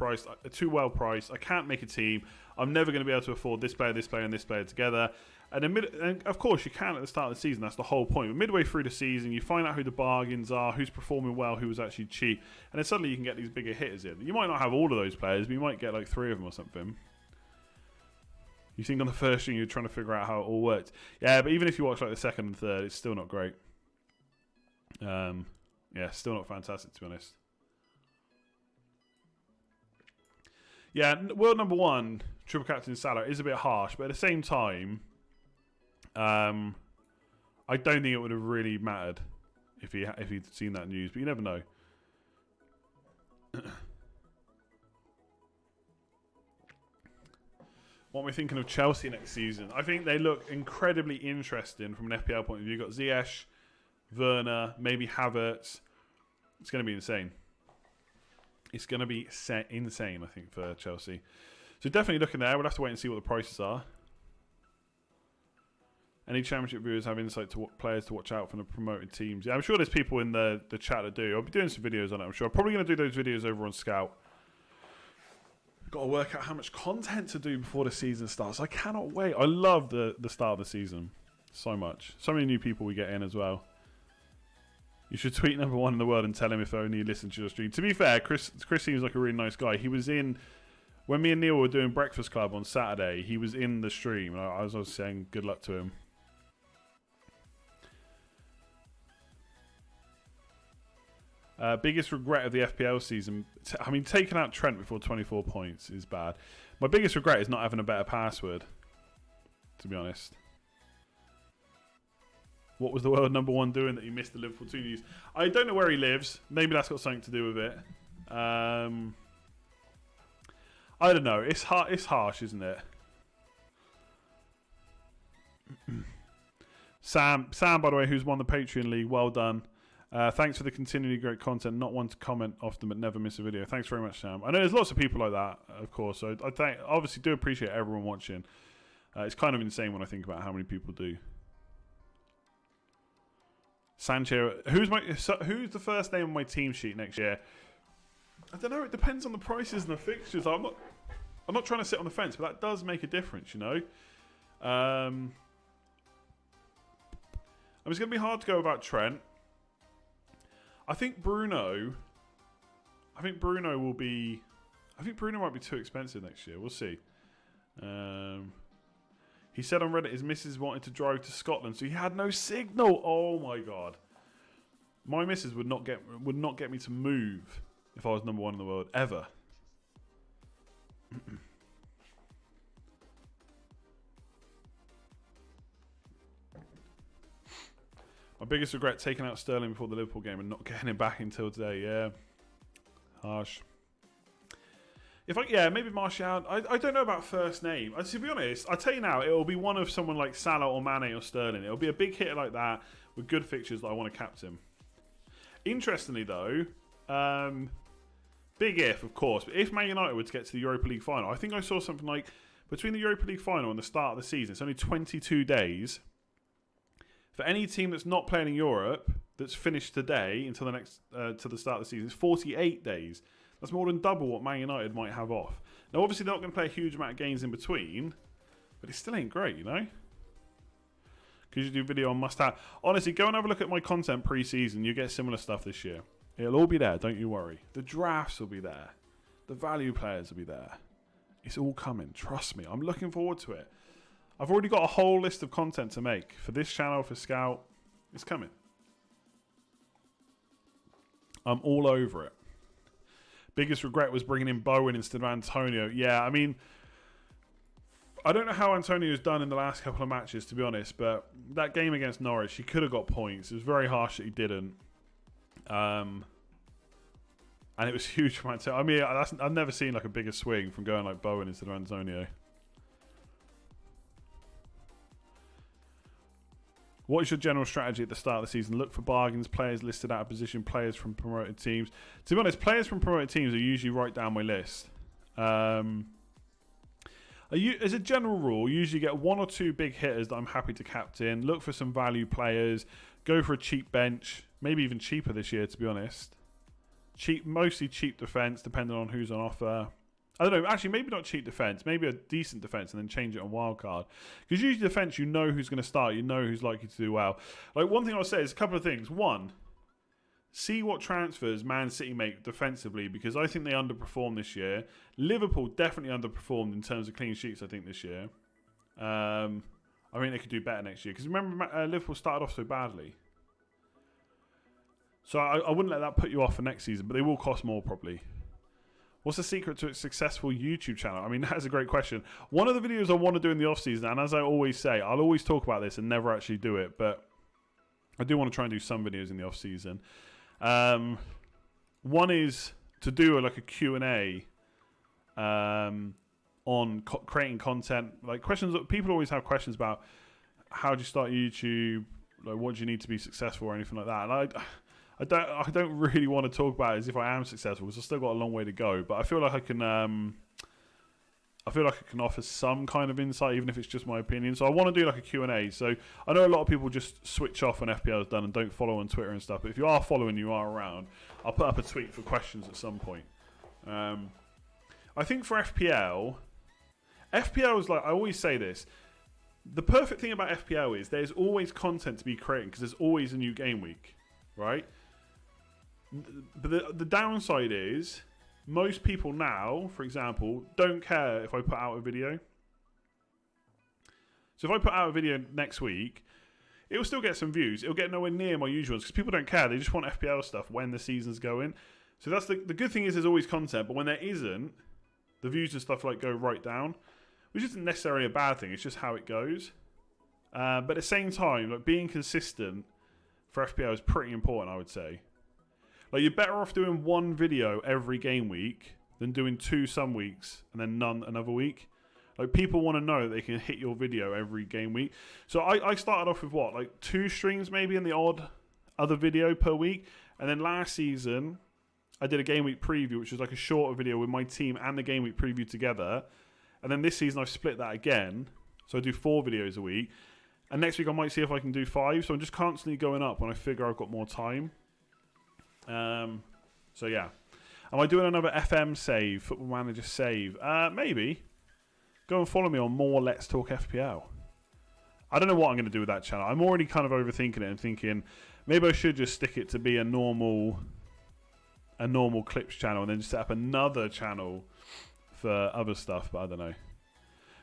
well priced. I can't make a team. I'm never going to be able to afford this player, and this player together. And of course, you can at the start of the season. That's the whole point. But midway through the season, you find out who the bargains are, who's performing well, who was actually cheap. And then suddenly you can get these bigger hitters in. You might not have all of those players, but you might get like 3 of them or something. You think on the first stream you're trying to figure out how it all worked. Yeah, but even if you watch like the second and third, it's still not great. Yeah, still not fantastic, to be honest. Yeah, world number one, triple captain Salah is a bit harsh, but at the same time, I don't think it would have really mattered if he'd seen that news. But you never know. What am I thinking of Chelsea next season? I think they look incredibly interesting from an FPL point of view. You've got Ziyech, Werner, maybe Havertz. It's going to be insane. It's going to be insane, I think, for Chelsea. So definitely looking there. We'll have to wait and see what the prices are. Any Championship viewers have insight to what players to watch out from the promoted teams? Yeah, I'm sure there's people in the chat that do. I'll be doing some videos on it, I'm sure. I'm probably going to do those videos over on Scout. Got to work out how much content to do before the season starts. I cannot wait. I love the start of the season so much. So many new people we get in as well. You should tweet number one in the world and tell him if only he listened to your stream. To be fair, Chris seems like a really nice guy. He was in, when me and Neil were doing Breakfast Club on Saturday, he was in the stream. And I was saying good luck to him. Biggest regret of the FPL season. I mean, taking out Trent before 24 points is bad. My biggest regret is not having a better password, to be honest. What was the world number one doing that he missed the Liverpool 2 news? I don't know where he lives. Maybe that's got something to do with it. I don't know. It's harsh, isn't it? Sam, by the way, who's won the Patreon League, well done. Thanks for the continually great content. Not one to comment often, but never miss a video. Thanks very much, Sam. I know there's lots of people like that, of course. So I obviously do appreciate everyone watching. It's kind of insane when I think about how many people do. Sancho, who's the first name on my team sheet next year? I don't know. It depends on the prices and the fixtures. I'm not trying to sit on the fence, but that does make a difference, you know. It's going to be hard to go about Trent. I think Bruno will be. I think Bruno might be too expensive next year. We'll see. He said on Reddit his missus wanted to drive to Scotland, so he had no signal. Oh my god, my missus would not get me to move if I was number one in the world ever. My biggest regret, taking out Sterling before the Liverpool game and not getting him back until today. Yeah, harsh. Maybe Martial. I don't know about first name. To be honest, I tell you now, it will be one of someone like Salah or Mane or Sterling. It will be a big hitter like that with good fixtures that I want to captain. Interestingly, though, big if, of course, but if Man United were to get to the Europa League final, I think I saw something like between the Europa League final and the start of the season, it's only 22 days. For any team that's not playing in Europe, that's finished today until the next to the start of the season, it's 48 days. That's more than double what Man United might have off. Now, obviously, they're not going to play a huge amount of games in between, but it still ain't great, you know? Because you do video on must-have. Honestly, go and have a look at my content pre-season. You get similar stuff this year. It'll all be there, don't you worry. The drafts will be there. The value players will be there. It's all coming, trust me. I'm looking forward to it. I've already got a whole list of content to make for this channel, for Scout. It's coming. I'm all over it. Biggest regret was bringing in Bowen instead of Antonio. Yeah, I mean, I don't know how Antonio's done in the last couple of matches, to be honest, but that game against Norwich, he could have got points. It was very harsh that he didn't. And it was huge for Antonio. I mean, I've never seen like a bigger swing from going like Bowen instead of Antonio. What is your general strategy at the start of the season? Look for bargains, players listed out of position, players from promoted teams. To be honest, players from promoted teams are usually right down my list. As a general rule, usually get one or two big hitters that I'm happy to captain. Look for some value players. Go for a cheap bench. Maybe even cheaper this year, to be honest. Mostly cheap defence, depending on who's on offer. I don't know, actually, maybe not cheap defence. Maybe a decent defence and then change it on wildcard. Because usually defence, you know who's going to start. You know who's likely to do well. Like, one thing I'll say is a couple of things. One, see what transfers Man City make defensively, because I think they underperformed this year. Liverpool definitely underperformed in terms of clean sheets, I think, this year. I think they could do better next year. Because remember, Liverpool started off so badly. So I wouldn't let that put you off for next season, but they will cost more probably. What's the secret to a successful YouTube channel? I mean, that is a great question. One of the videos I want to do in the off-season, and as I always say, I'll always talk about this and never actually do it, but I do want to try and do some videos in the off-season. One is to do like a Q&A on creating content. Like questions, people always have questions about how do you start YouTube, like what do you need to be successful or anything like that. And I don't really want to talk about it as if I am successful because I've still got a long way to go. But I feel like I can offer some kind of insight, even if it's just my opinion. So I want to do like a Q&A. So I know a lot of people just switch off when FPL is done and don't follow on Twitter and stuff. But if you are following, you are around, I'll put up a tweet for questions at some point. I think for FPL is like, I always say this. The perfect thing about FPL is there's always content to be created because there's always a new game week, right? But the downside is most people now, for example, don't care if I put out a video. So if I put out a video next week, it will still get some views. It'll get nowhere near my usual ones because people don't care. They just want FPL stuff when the season's going. So that's the good thing is there's always content, but when there isn't, the views and stuff like go right down, which isn't necessarily a bad thing. It's just how it goes. But at the same time, like being consistent for FPL is pretty important, I would say. Like you're better off doing one video every game week than doing 2 some weeks and then none another week. Like people want to know that they can hit your video every game week. So I started off with what, like 2 streams maybe and the odd other video per week. And then last season I did a game week preview, which was like a shorter video with my team and the game week preview together. And then this season I've split that again. So I do 4 videos a week. And next week I might see if I can do 5. So I'm just constantly going up when I figure I've got more time. So yeah. Am I doing another FM save, Football Manager save? Maybe. Go and follow me on more Let's Talk FPL. I don't know what I'm going to do with that channel. I'm already kind of overthinking it and thinking maybe I should just stick it to be a normal clips channel and then just set up another channel for other stuff, but I don't know.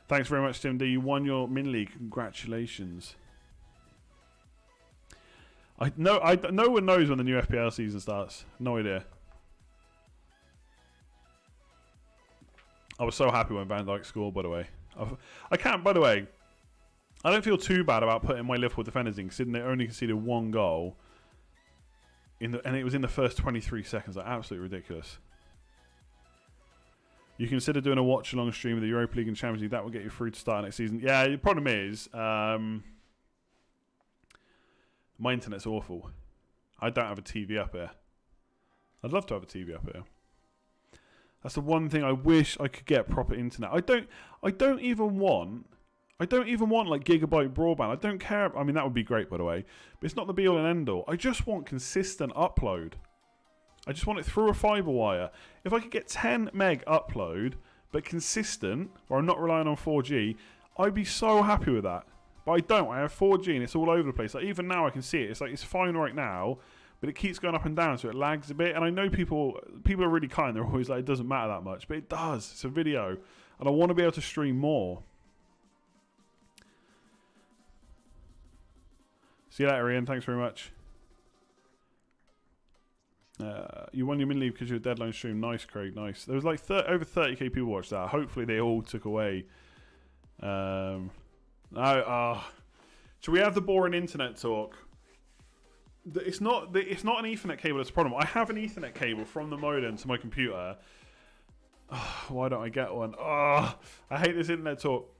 Thanks very much, Tim D. You won your mini league. Congratulations. No one knows when the new FPL season starts. No idea. I was so happy when Van Dijk scored, by the way. By the way, I don't feel too bad about putting my Liverpool defenders in, considering they only conceded 1 goal. And it was in the first 23 seconds. Like, absolutely ridiculous. You consider doing a watch-along stream of the Europa League and Champions League. That will get you through to start next season. Yeah, the problem is... my internet's awful. I don't have a TV up here. I'd love to have a TV up here. That's the one thing I wish I could get proper internet. I don't even want like gigabyte broadband. I don't care. I mean, that would be great, by the way. But it's not the be all and end all. I just want consistent upload. I just want it through a fiber wire. If I could get 10 meg upload, but consistent, where I'm not relying on 4G, I'd be so happy with that. But I don't. I have 4G and it's all over the place. Like even now I can see it. It's like it's fine right now, but it keeps going up and down, so it lags a bit. And I know people are really kind. They're always like, it doesn't matter that much, but it does. It's a video, and I want to be able to stream more. See you later, Ian. Thanks very much. You won your mini league because you're a deadline stream. Nice, Craig. Nice. There was like over 30k people watched that. Hopefully they all took away. Should we have the boring internet talk? It's not an Ethernet cable that's a problem. I have an Ethernet cable from the modem to my computer. Why don't I get one? I hate this internet talk.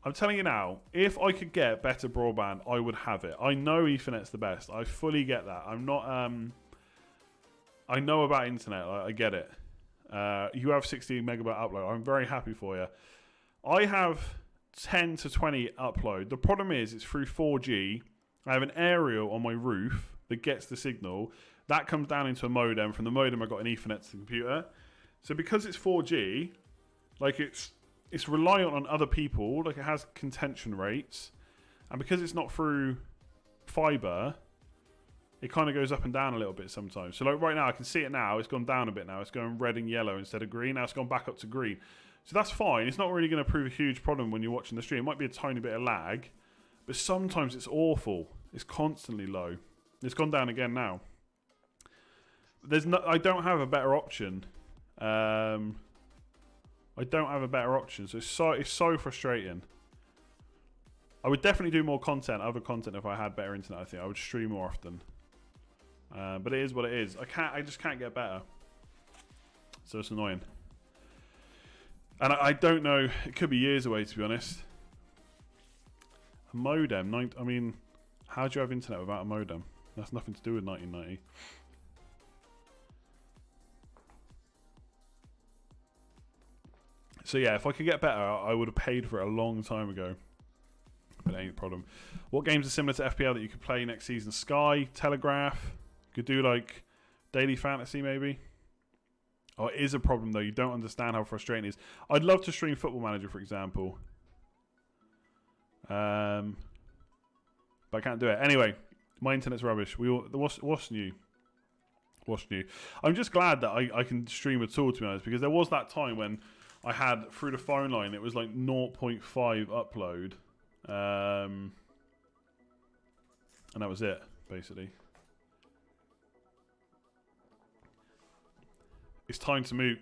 I'm telling you now, if I could get better broadband, I would have it. I know Ethernet's the best. I fully get that. I'm not... I know about internet. I get it. You have 60 megabyte upload. I'm very happy for you. I have 10 to 20 upload. The problem is it's through 4G. I have an aerial on my roof that gets the signal. That comes down into a modem. From the modem, I got an Ethernet to the computer. So because it's 4G, like it's reliant on other people. Like it has contention rates, and because it's not through fiber, it kind of goes up and down a little bit sometimes. So like right now, I can see it now. It's gone down a bit now. It's going red and yellow instead of green. Now it's gone back up to green. So that's fine. It's not really going to prove a huge problem when you're watching the stream. It might be a tiny bit of lag, but sometimes it's awful. It's constantly low. It's gone down again now. I don't have a better option. I don't have a better option, so it's so frustrating. I would definitely do more content, other content, if I had better internet. I think I would stream more often. But it is what it is. I just can't get better. So it's annoying. And I don't know. It could be years away, to be honest. A modem. I mean, how do you have internet without a modem? That's nothing to do with 1990. So yeah, if I could get better, I would have paid for it a long time ago. But it ain't a problem. What games are similar to FPL that you could play next season? Sky, Telegraph. You could do like Daily Fantasy maybe. Oh, it is a problem though. You don't understand how frustrating it is. I'd love to stream Football Manager, for example. But I can't do it. Anyway, my internet's rubbish. What's new? What's new? I'm just glad that I can stream at all, to be honest, because there was that time when I had, through the phone line, it was like 0.5 upload. And that was it, basically. It's time to move.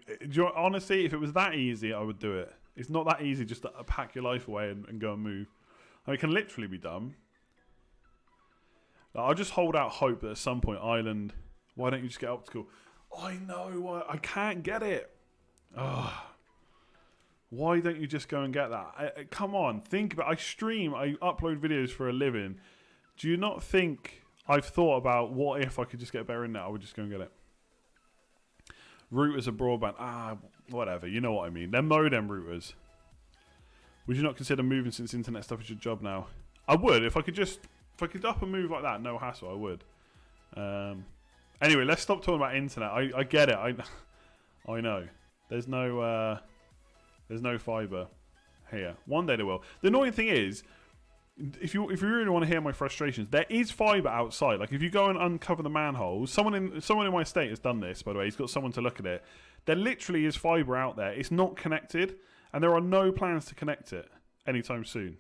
Honestly, if it was that easy, I would do it. It's not that easy just to pack your life away and go and move. I mean, it can literally be done. I'll just hold out hope that at some point, Ireland, why don't you just get optical? I know, I can't get it. Ugh. Why don't you just go and get that? Come on, think about it. I stream, I upload videos for a living. Do you not think I've thought about what if I could just get better in that? I would just go and get it. Routers are broadband. Whatever. You know what I mean. They're modem routers. Would you not consider moving since internet stuff is your job now? I would. If I could up and move like that, no hassle, I would. Anyway, let's stop talking about internet. I get it. I know. There's no fibre here. One day there will. The annoying thing is, if you really want to hear my frustrations, there is fibre outside. Like if you go and uncover the manholes, someone in my estate has done this, by the way. He's got someone to look at it. There literally is fibre out there. It's not connected, and there are no plans to connect it anytime soon.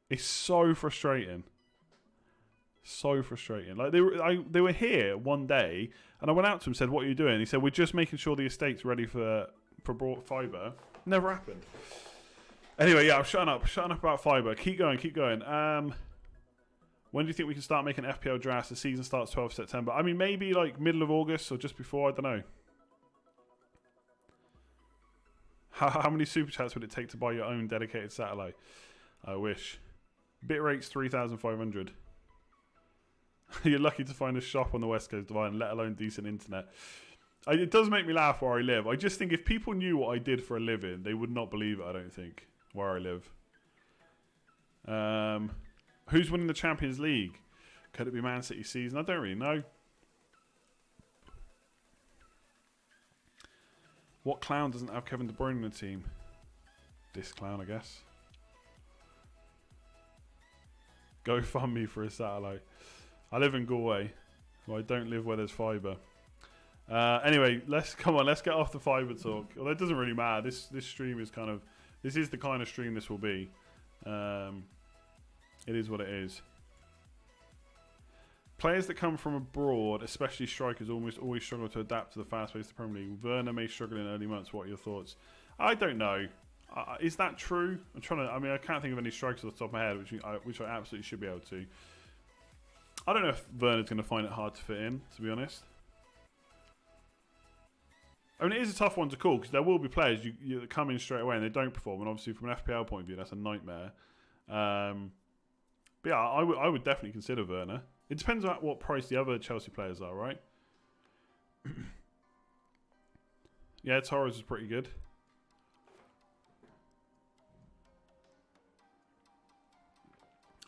It's so frustrating. So frustrating. Like they were here one day, and I went out to him and said, "What are you doing?" He said, "We're just making sure the estate's ready for broad fibre." Never happened. Anyway, yeah, I'm shutting up about fibre. Keep going. When do you think we can start making FPL drafts? The season starts 12th September. I mean, maybe like middle of August or just before. I don't know. How many super chats would it take to buy your own dedicated satellite? I wish. Bitrate's 3,500. You're lucky to find a shop on the West Coast, Davern, let alone decent internet. It does make me laugh where I live. I just think if people knew what I did for a living, they would not believe it, I don't think, where I live. Who's winning the Champions League? Could it be Man City season? I don't really know. What clown doesn't have Kevin De Bruyne in the team? This clown, I guess. Go fund me for a satellite. I live in Galway. Well, I don't live where there's fibre. Anyway, let's get off the fibre talk. Although it doesn't really matter. This stream is this is the kind of stream this will be. It is what it is. Players that come from abroad, especially strikers, almost always struggle to adapt to the fast pace of the Premier League. Werner may struggle in early months. What are your thoughts? I don't know. Is that true? I can't think of any strikers off the top of my head, which I absolutely should be able to. I don't know if Werner's going to find it hard to fit in, to be honest. I mean, it is a tough one to call because there will be players you come in straight away and they don't perform, and obviously from an FPL point of view, that's a nightmare. But yeah, I would definitely consider Werner. It depends on what price the other Chelsea players are, right? Yeah, Torres is pretty good.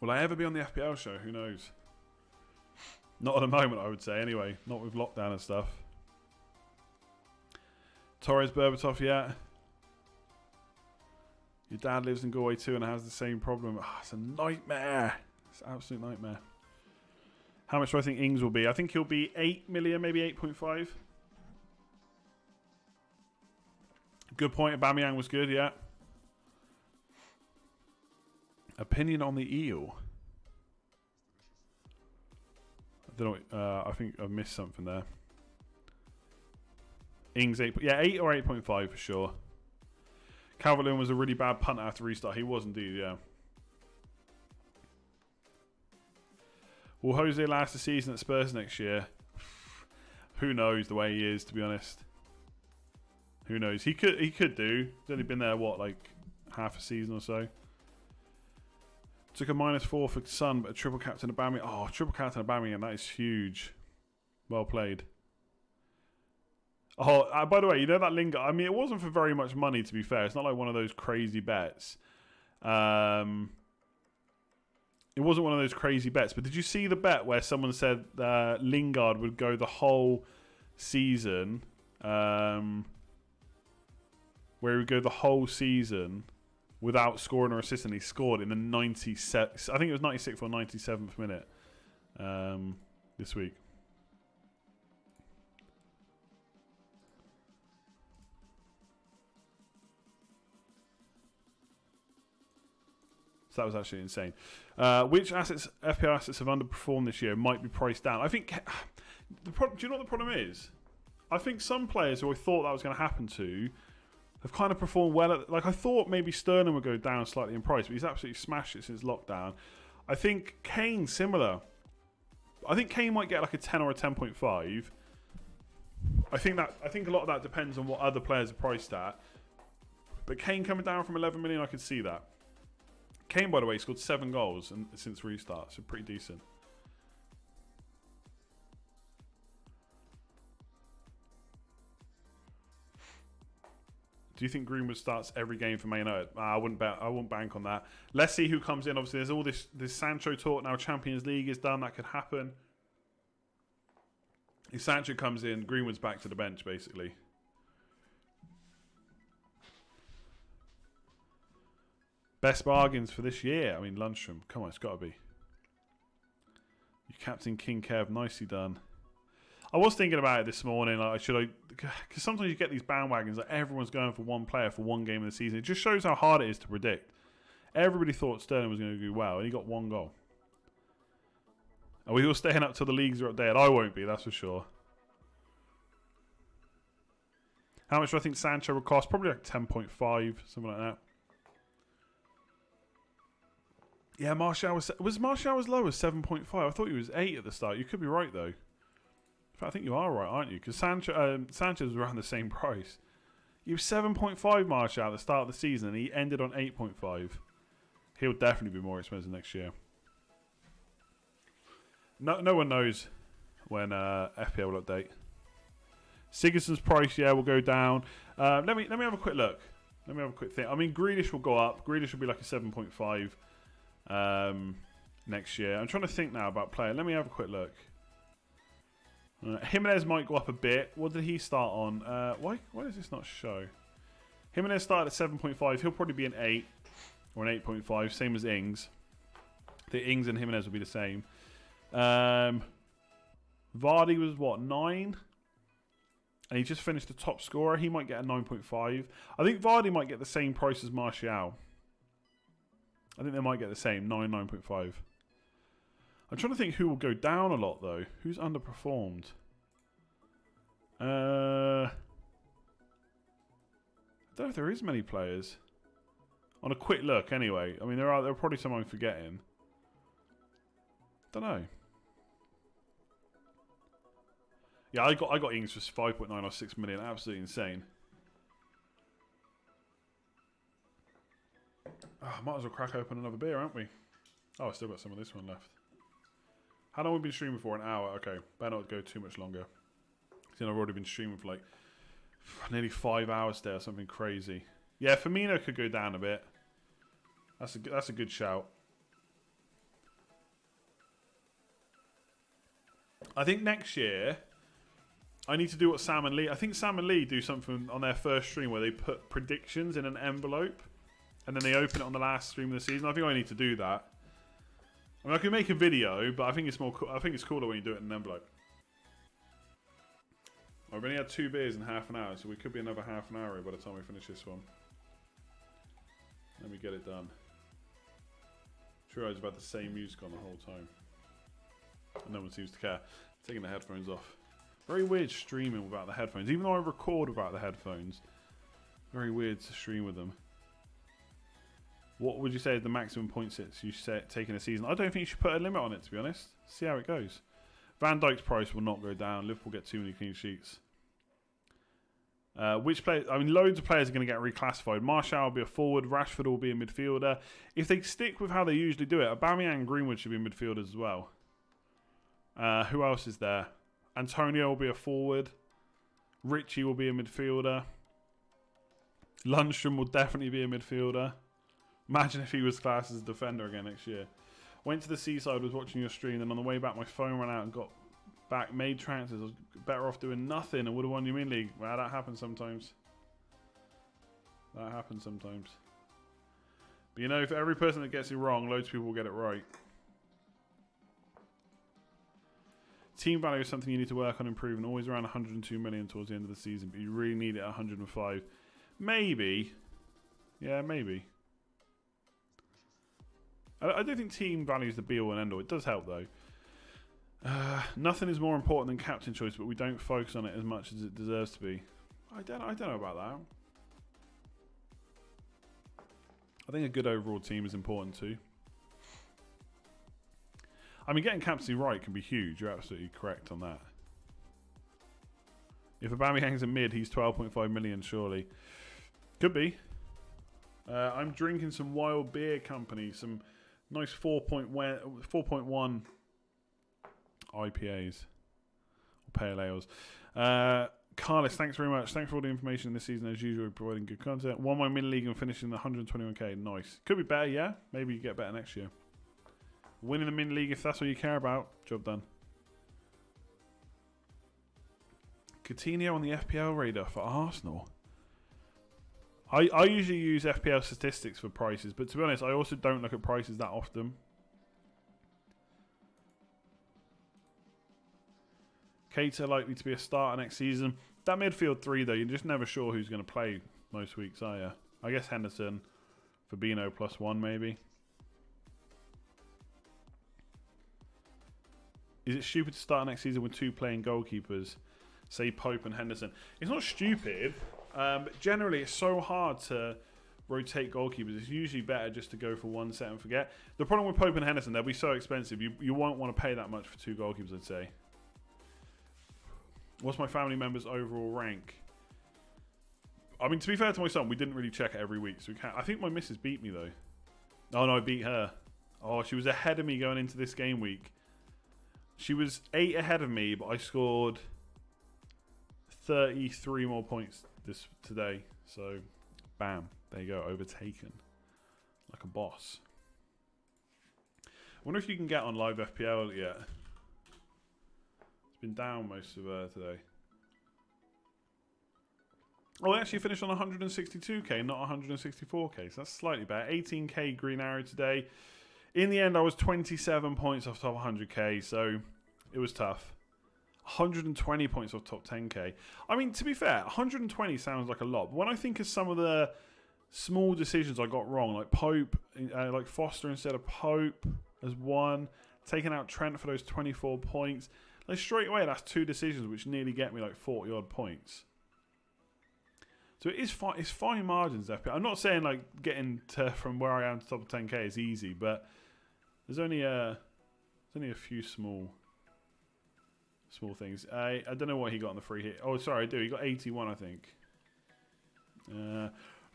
Will I ever be on the FPL show? Who knows? Not at the moment, I would say, anyway. Not with lockdown and stuff. Torres Berbatov, yeah. Your dad lives in Galway too and has the same problem. It's a nightmare. It's an absolute nightmare. How much do I think Ings will be? I think he'll be 8 million, maybe 8.5. Good point. Aubameyang was good, yeah. Opinion on the eel. I don't know. I think I've missed something there. Ings 8. Yeah, 8 or 8.5 for sure. Calvert-Lewin was a really bad punter after restart. He was indeed, yeah. Will Jose last the season at Spurs next year? Who knows the way he is, to be honest. Who knows? He could do. He's only been there, what, like half a season or so. Took a -4 for Son, but a triple captain Aubameyang. Oh, triple captain Aubameyang, that is huge. Well played. Oh, by the way, you know that Lingard? I mean, it wasn't for very much money, to be fair. It's not like one of those crazy bets. It wasn't one of those crazy bets. But did you see the bet where someone said Lingard would go the whole season? Where he would go the whole season without scoring or assisting. He scored in the 96th. I think it was 96th or 97th minute this week. So that was actually insane. Which FPL assets have underperformed this year might be priced down? I think. Do you know what the problem is? I think some players who I thought that was going to happen to have kind of performed well. Like I thought maybe Sterling would go down slightly in price, but he's absolutely smashed it since lockdown. I think Kane similar. I think Kane might get like a 10 or a 10.5. I think a lot of that depends on what other players are priced at. But Kane coming down from 11 million, I could see that. Kane, by the way, scored 7 goals since restart, so pretty decent. Do you think Greenwood starts every game for Man United? I wouldn't bank on that. Let's see who comes in. Obviously, there's all this Sancho talk now. Champions League is done. That could happen. If Sancho comes in, Greenwood's back to the bench, basically. Best bargains for this year. I mean, Lundstrom. Come on, it's got to be. You Captain King Kev. Nicely done. I was thinking about it this morning. Like, because sometimes you get these bandwagons. Like everyone's going for one player for one game of the season. It just shows how hard it is to predict. Everybody thought Sterling was going to do well, and he got 1 goal. Are we all staying up till the leagues are updated? I won't be, that's for sure. How much do I think Sancho will cost? Probably like 10.5, something like that. Yeah, Martial was Martial as low as 7.5? I thought he was 8 at the start. You could be right though. In fact, I think you are right, aren't you? Because Sanchez was around the same price. He was 7.5 Martial at the start of the season, and he ended on 8.5. He'll definitely be more expensive next year. No one knows when FPL will update. Sigurdsson's price, yeah, will go down. Let me have a quick look. Let me have a quick think. I mean, Grealish will go up. Grealish will be like a 7.5 next year. I'm trying to think now about player. Let me have a quick look. Jimenez might go up a bit. What did he start on? Why does this not show? Jimenez started at 7.5. He'll probably be an 8 or an 8.5. Same as Ings. The Ings and Jimenez will be the same. Vardy was what, 9? And he just finished the top scorer. He might get a 9.5. I think Vardy might get the same price as Martial. I think they might get the same, 9.5. I'm trying to think who will go down a lot, though. Who's underperformed? I don't know if there is many players. On a quick look, anyway. I mean, there are probably some I'm forgetting. Don't know. Yeah, I got Ings for 5.9 or 6 million. Absolutely insane. Might as well crack open another beer, aren't we? Oh, I still got some of this one left. How long have we been streaming for? An hour. Okay, better not go too much longer. I've already been streaming for like nearly 5 hours there, something crazy. Yeah, Firmino could go down a bit. That's a good shout. I think next year I need to do what Sam and Lee. I think Sam and Lee do something on their first stream where they put predictions in an envelope and then they open it on the last stream of the season. I think I need to do that. I mean, I can make a video, but I think it's more. I think it's cooler when you do it in an envelope. I've only had 2 beers in half an hour, so we could be another half an hour by the time we finish this one. Let me get it done. Sure, I was about the same music on the whole time. And no one seems to care. Taking the headphones off. Very weird streaming without the headphones. Even though I record without the headphones, very weird to stream with them. What would you say is the maximum points you take in a season? I don't think you should put a limit on it, to be honest. See how it goes. Van Dijk's price will not go down. Liverpool get too many clean sheets. Which player? I mean, loads of players are going to get reclassified. Martial will be a forward. Rashford will be a midfielder. If they stick with how they usually do it, Aubameyang and Greenwood should be midfielders as well. Who else is there? Antonio will be a forward. Richie will be a midfielder. Lundstrom will definitely be a midfielder. Imagine if he was classed as a defender again next year. Went to the seaside, was watching your stream, then on the way back my phone ran out and got back, made transfers. I was better off doing nothing and would have won your min league. Well, that happens sometimes. That happens sometimes. But you know, for every person that gets it wrong, loads of people will get it right. Team value is something you need to work on improving. Always around 102 million towards the end of the season, but you really need it at 105. Maybe. Yeah, maybe. I don't think team value is the be-all and end-all. It does help, though. Nothing is more important than captain choice, but we don't focus on it as much as it deserves to be. I don't know about that. I think a good overall team is important, too. I mean, getting captaincy right can be huge. You're absolutely correct on that. If Aubameyang's a mid, he's 12.5 million, surely. Could be. I'm drinking some Wild Beer Company, some nice 4.1 IPAs or pale ales. Carlos, thanks very much. Thanks for all the information this season. As usual, providing good content. Won my mini league and finishing 121k. Nice. Could be better, yeah. Maybe you get better next year. Winning the mini league, if that's what you care about, job done. Coutinho on the FPL radar for Arsenal. I usually use FPL statistics for prices, but to be honest, I also don't look at prices that often. Keita likely to be a starter next season. That midfield three, though, you're just never sure who's going to play most weeks, are you? I guess Henderson, Fabinho +1 maybe. Is it stupid to start next season with 2 playing goalkeepers? Say Pope and Henderson. It's not stupid, but generally it's so hard to rotate goalkeepers. It's usually better just to go for one set and forget. The problem with Pope and Henderson, they'll be so expensive. You won't want to pay that much for 2 goalkeepers, I'd say. What's my family member's overall rank? I mean, to be fair to my son, we didn't really check it every week, so we can't. I think my missus beat me, though. Oh, no, I beat her. Oh, she was ahead of me going into this game week. She was 8 ahead of me, but I scored 33 more points today. So, bam. There you go. Overtaken. Like a boss. I wonder if you can get on live FPL yet. It's been down most of today. Oh, I actually finished on 162k, not 164k. So that's slightly better. 18k green arrow today. In the end, I was 27 points off top 100k, so it was tough. 120 points off top 10k. I mean, to be fair, 120 sounds like a lot. But when I think of some of the small decisions I got wrong, like Pope, like Foster instead of Pope as 1, taking out Trent for those 24 points, like straight away, that's 2 decisions which nearly get me like 40 odd points. So it's fine margins, FPL. I'm not saying like getting from where I am to top of 10k is easy, but there's only a few small things. I don't know what he got on the free hit. Oh, sorry, I do. He got 81, I think.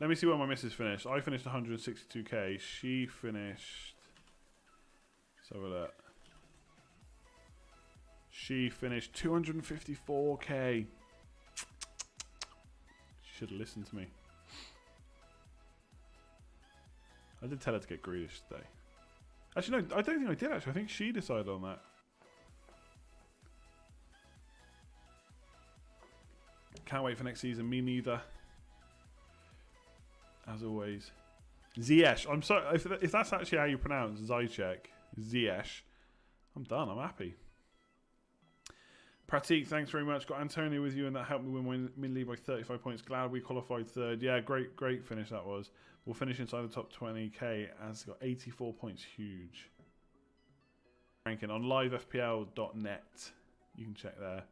Let me see where my missus finished. I finished 162k. She finished. Let's have a look. She finished 254k. Should have listened to me. I did tell her to get Grealish today. Actually, no, I don't think I did, actually. I think she decided on that. Can't wait for next season. Me neither. As always. Ziyech. I'm sorry. If that's actually how you pronounce Ziyech. Ziyech. I'm done. I'm happy. Pratik, thanks very much. Got Antonio with you, and that helped me win mid-league by 35 points. Glad we qualified 3rd. Yeah, great finish that was. We'll finish inside the top 20k as got 84 points. Huge. Ranking on livefpl.net. You can check there.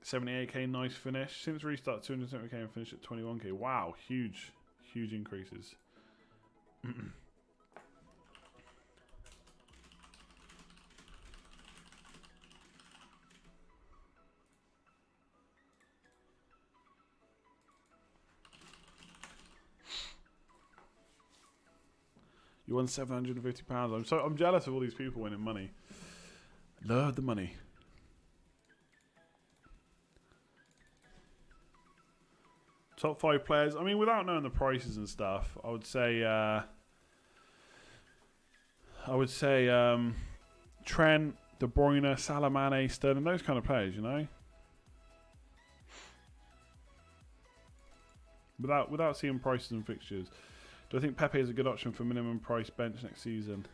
78k, nice finish. Since restart, 270k and finish at 21k. Wow, huge increases. You won £750. I'm jealous of all these people winning money. Love the money. Top 5 players. I mean, without knowing the prices and stuff, I would say Trent, De Bruyne, Salah, Mane, Sterling, those kind of players, you know. Without seeing prices and fixtures. Do I think Pepe is a good option for minimum price bench next season?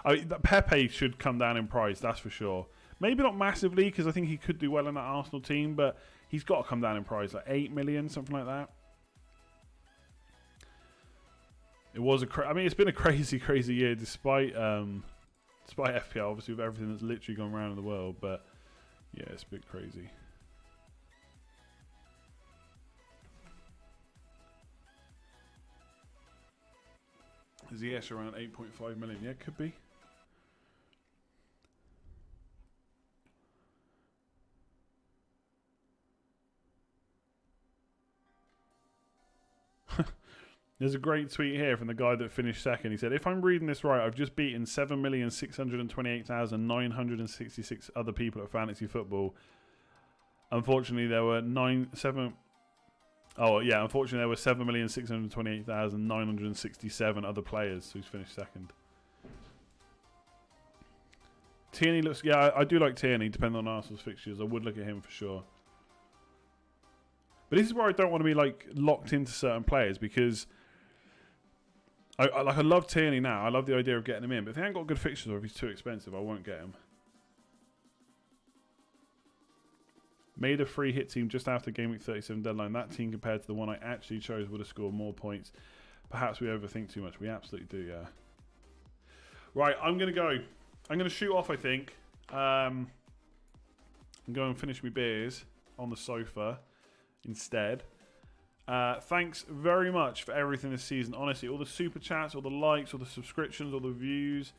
I mean, Pepe should come down in price, that's for sure. Maybe not massively, because I think he could do well in that Arsenal team, but he's got to come down in price, like 8 million, something like that. It was I mean, it's been a crazy year, despite FPL, obviously, with everything that's literally gone around in the world. But yeah, it's a bit crazy. Is the S around 8.5 million? Yeah, could be. There's a great tweet here from the guy that finished second. He said, if I'm reading this right, I've just beaten 7,628,966 other people at fantasy football. Unfortunately, there were unfortunately, there were 7,628,967 other players who's finished second. Tierney looks... Yeah, I do like Tierney, depending on Arsenal's fixtures. I would look at him for sure. But this is where I don't want to be like locked into certain players, because I love Tierney now. I love the idea of getting him in. But if they haven't got good fixtures or if he's too expensive, I won't get him. Made a free hit team just after Game Week 37 deadline. That team compared to the one I actually chose would have scored more points. Perhaps we overthink too much. We absolutely do, yeah. Right, I'm going to go. I'm going to shoot off, I think. And go and finish my beers on the sofa instead. Thanks very much for everything this season. Honestly, all the super chats, all the likes, all the subscriptions, all the views.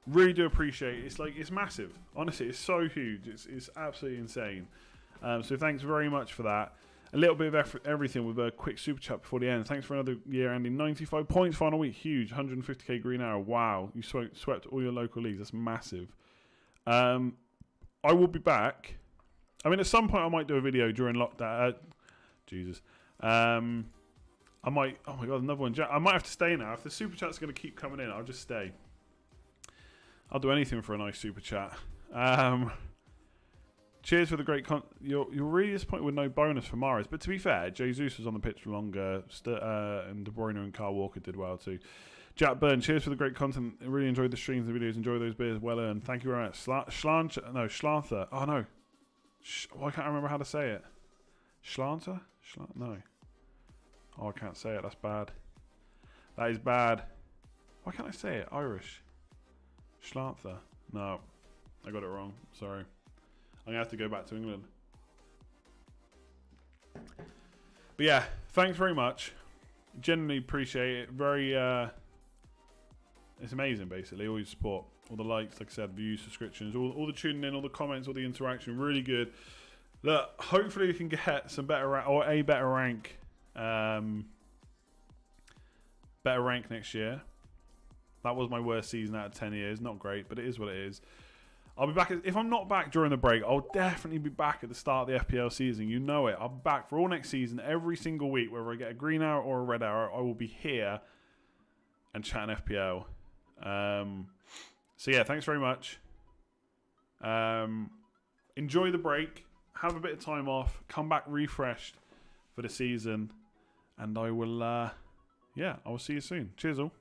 Really do appreciate it. It's massive. Honestly, it's so huge. It's absolutely insane. So thanks very much for that. A little bit of everything with a quick super chat before the end. Thanks for another year ending 95 points final week. Huge. 150k green arrow. Wow. You swept all your local leagues. That's massive. I will be back. I mean, at some point I might do a video during lockdown. Jesus. I might... Oh my god, another one. I might have to stay now. If the super chat's going to keep coming in, I'll just stay. I'll do anything for a nice super chat. Cheers for the great You're really disappointed with no bonus for Mahrez. But to be fair, Jesus was on the pitch for longer. And De Bruyne and Kyle Walker did well too. Jack Byrne, cheers for the great content. I really enjoyed the streams and videos. Enjoy those beers. Well earned. Thank you very much. Schlanter. Oh no. Why can't I remember how to say it? Schlanter? No. Oh, I can't say it. That's bad. That is bad. Why can't I say it? Irish. Schlanter. No. I got it wrong. Sorry. I'm going to have to go back to England. But yeah, thanks very much. Genuinely appreciate it. Very, it's amazing, basically. All your support, all the likes, like I said, views, subscriptions, all the tuning in, all the comments, all the interaction. Really good. Look, hopefully we can get some better rank. Better rank next year. That was my worst season out of 10 years. Not great, but it is what it is. I'll be back. If I'm not back during the break, I'll definitely be back at the start of the FPL season. You know it. I'll be back for all next season, every single week. Whether I get a green arrow or a red arrow, I will be here and chatting FPL. So yeah, thanks very much. Enjoy the break. Have a bit of time off. Come back refreshed for the season. And I will, I will see you soon. Cheers all.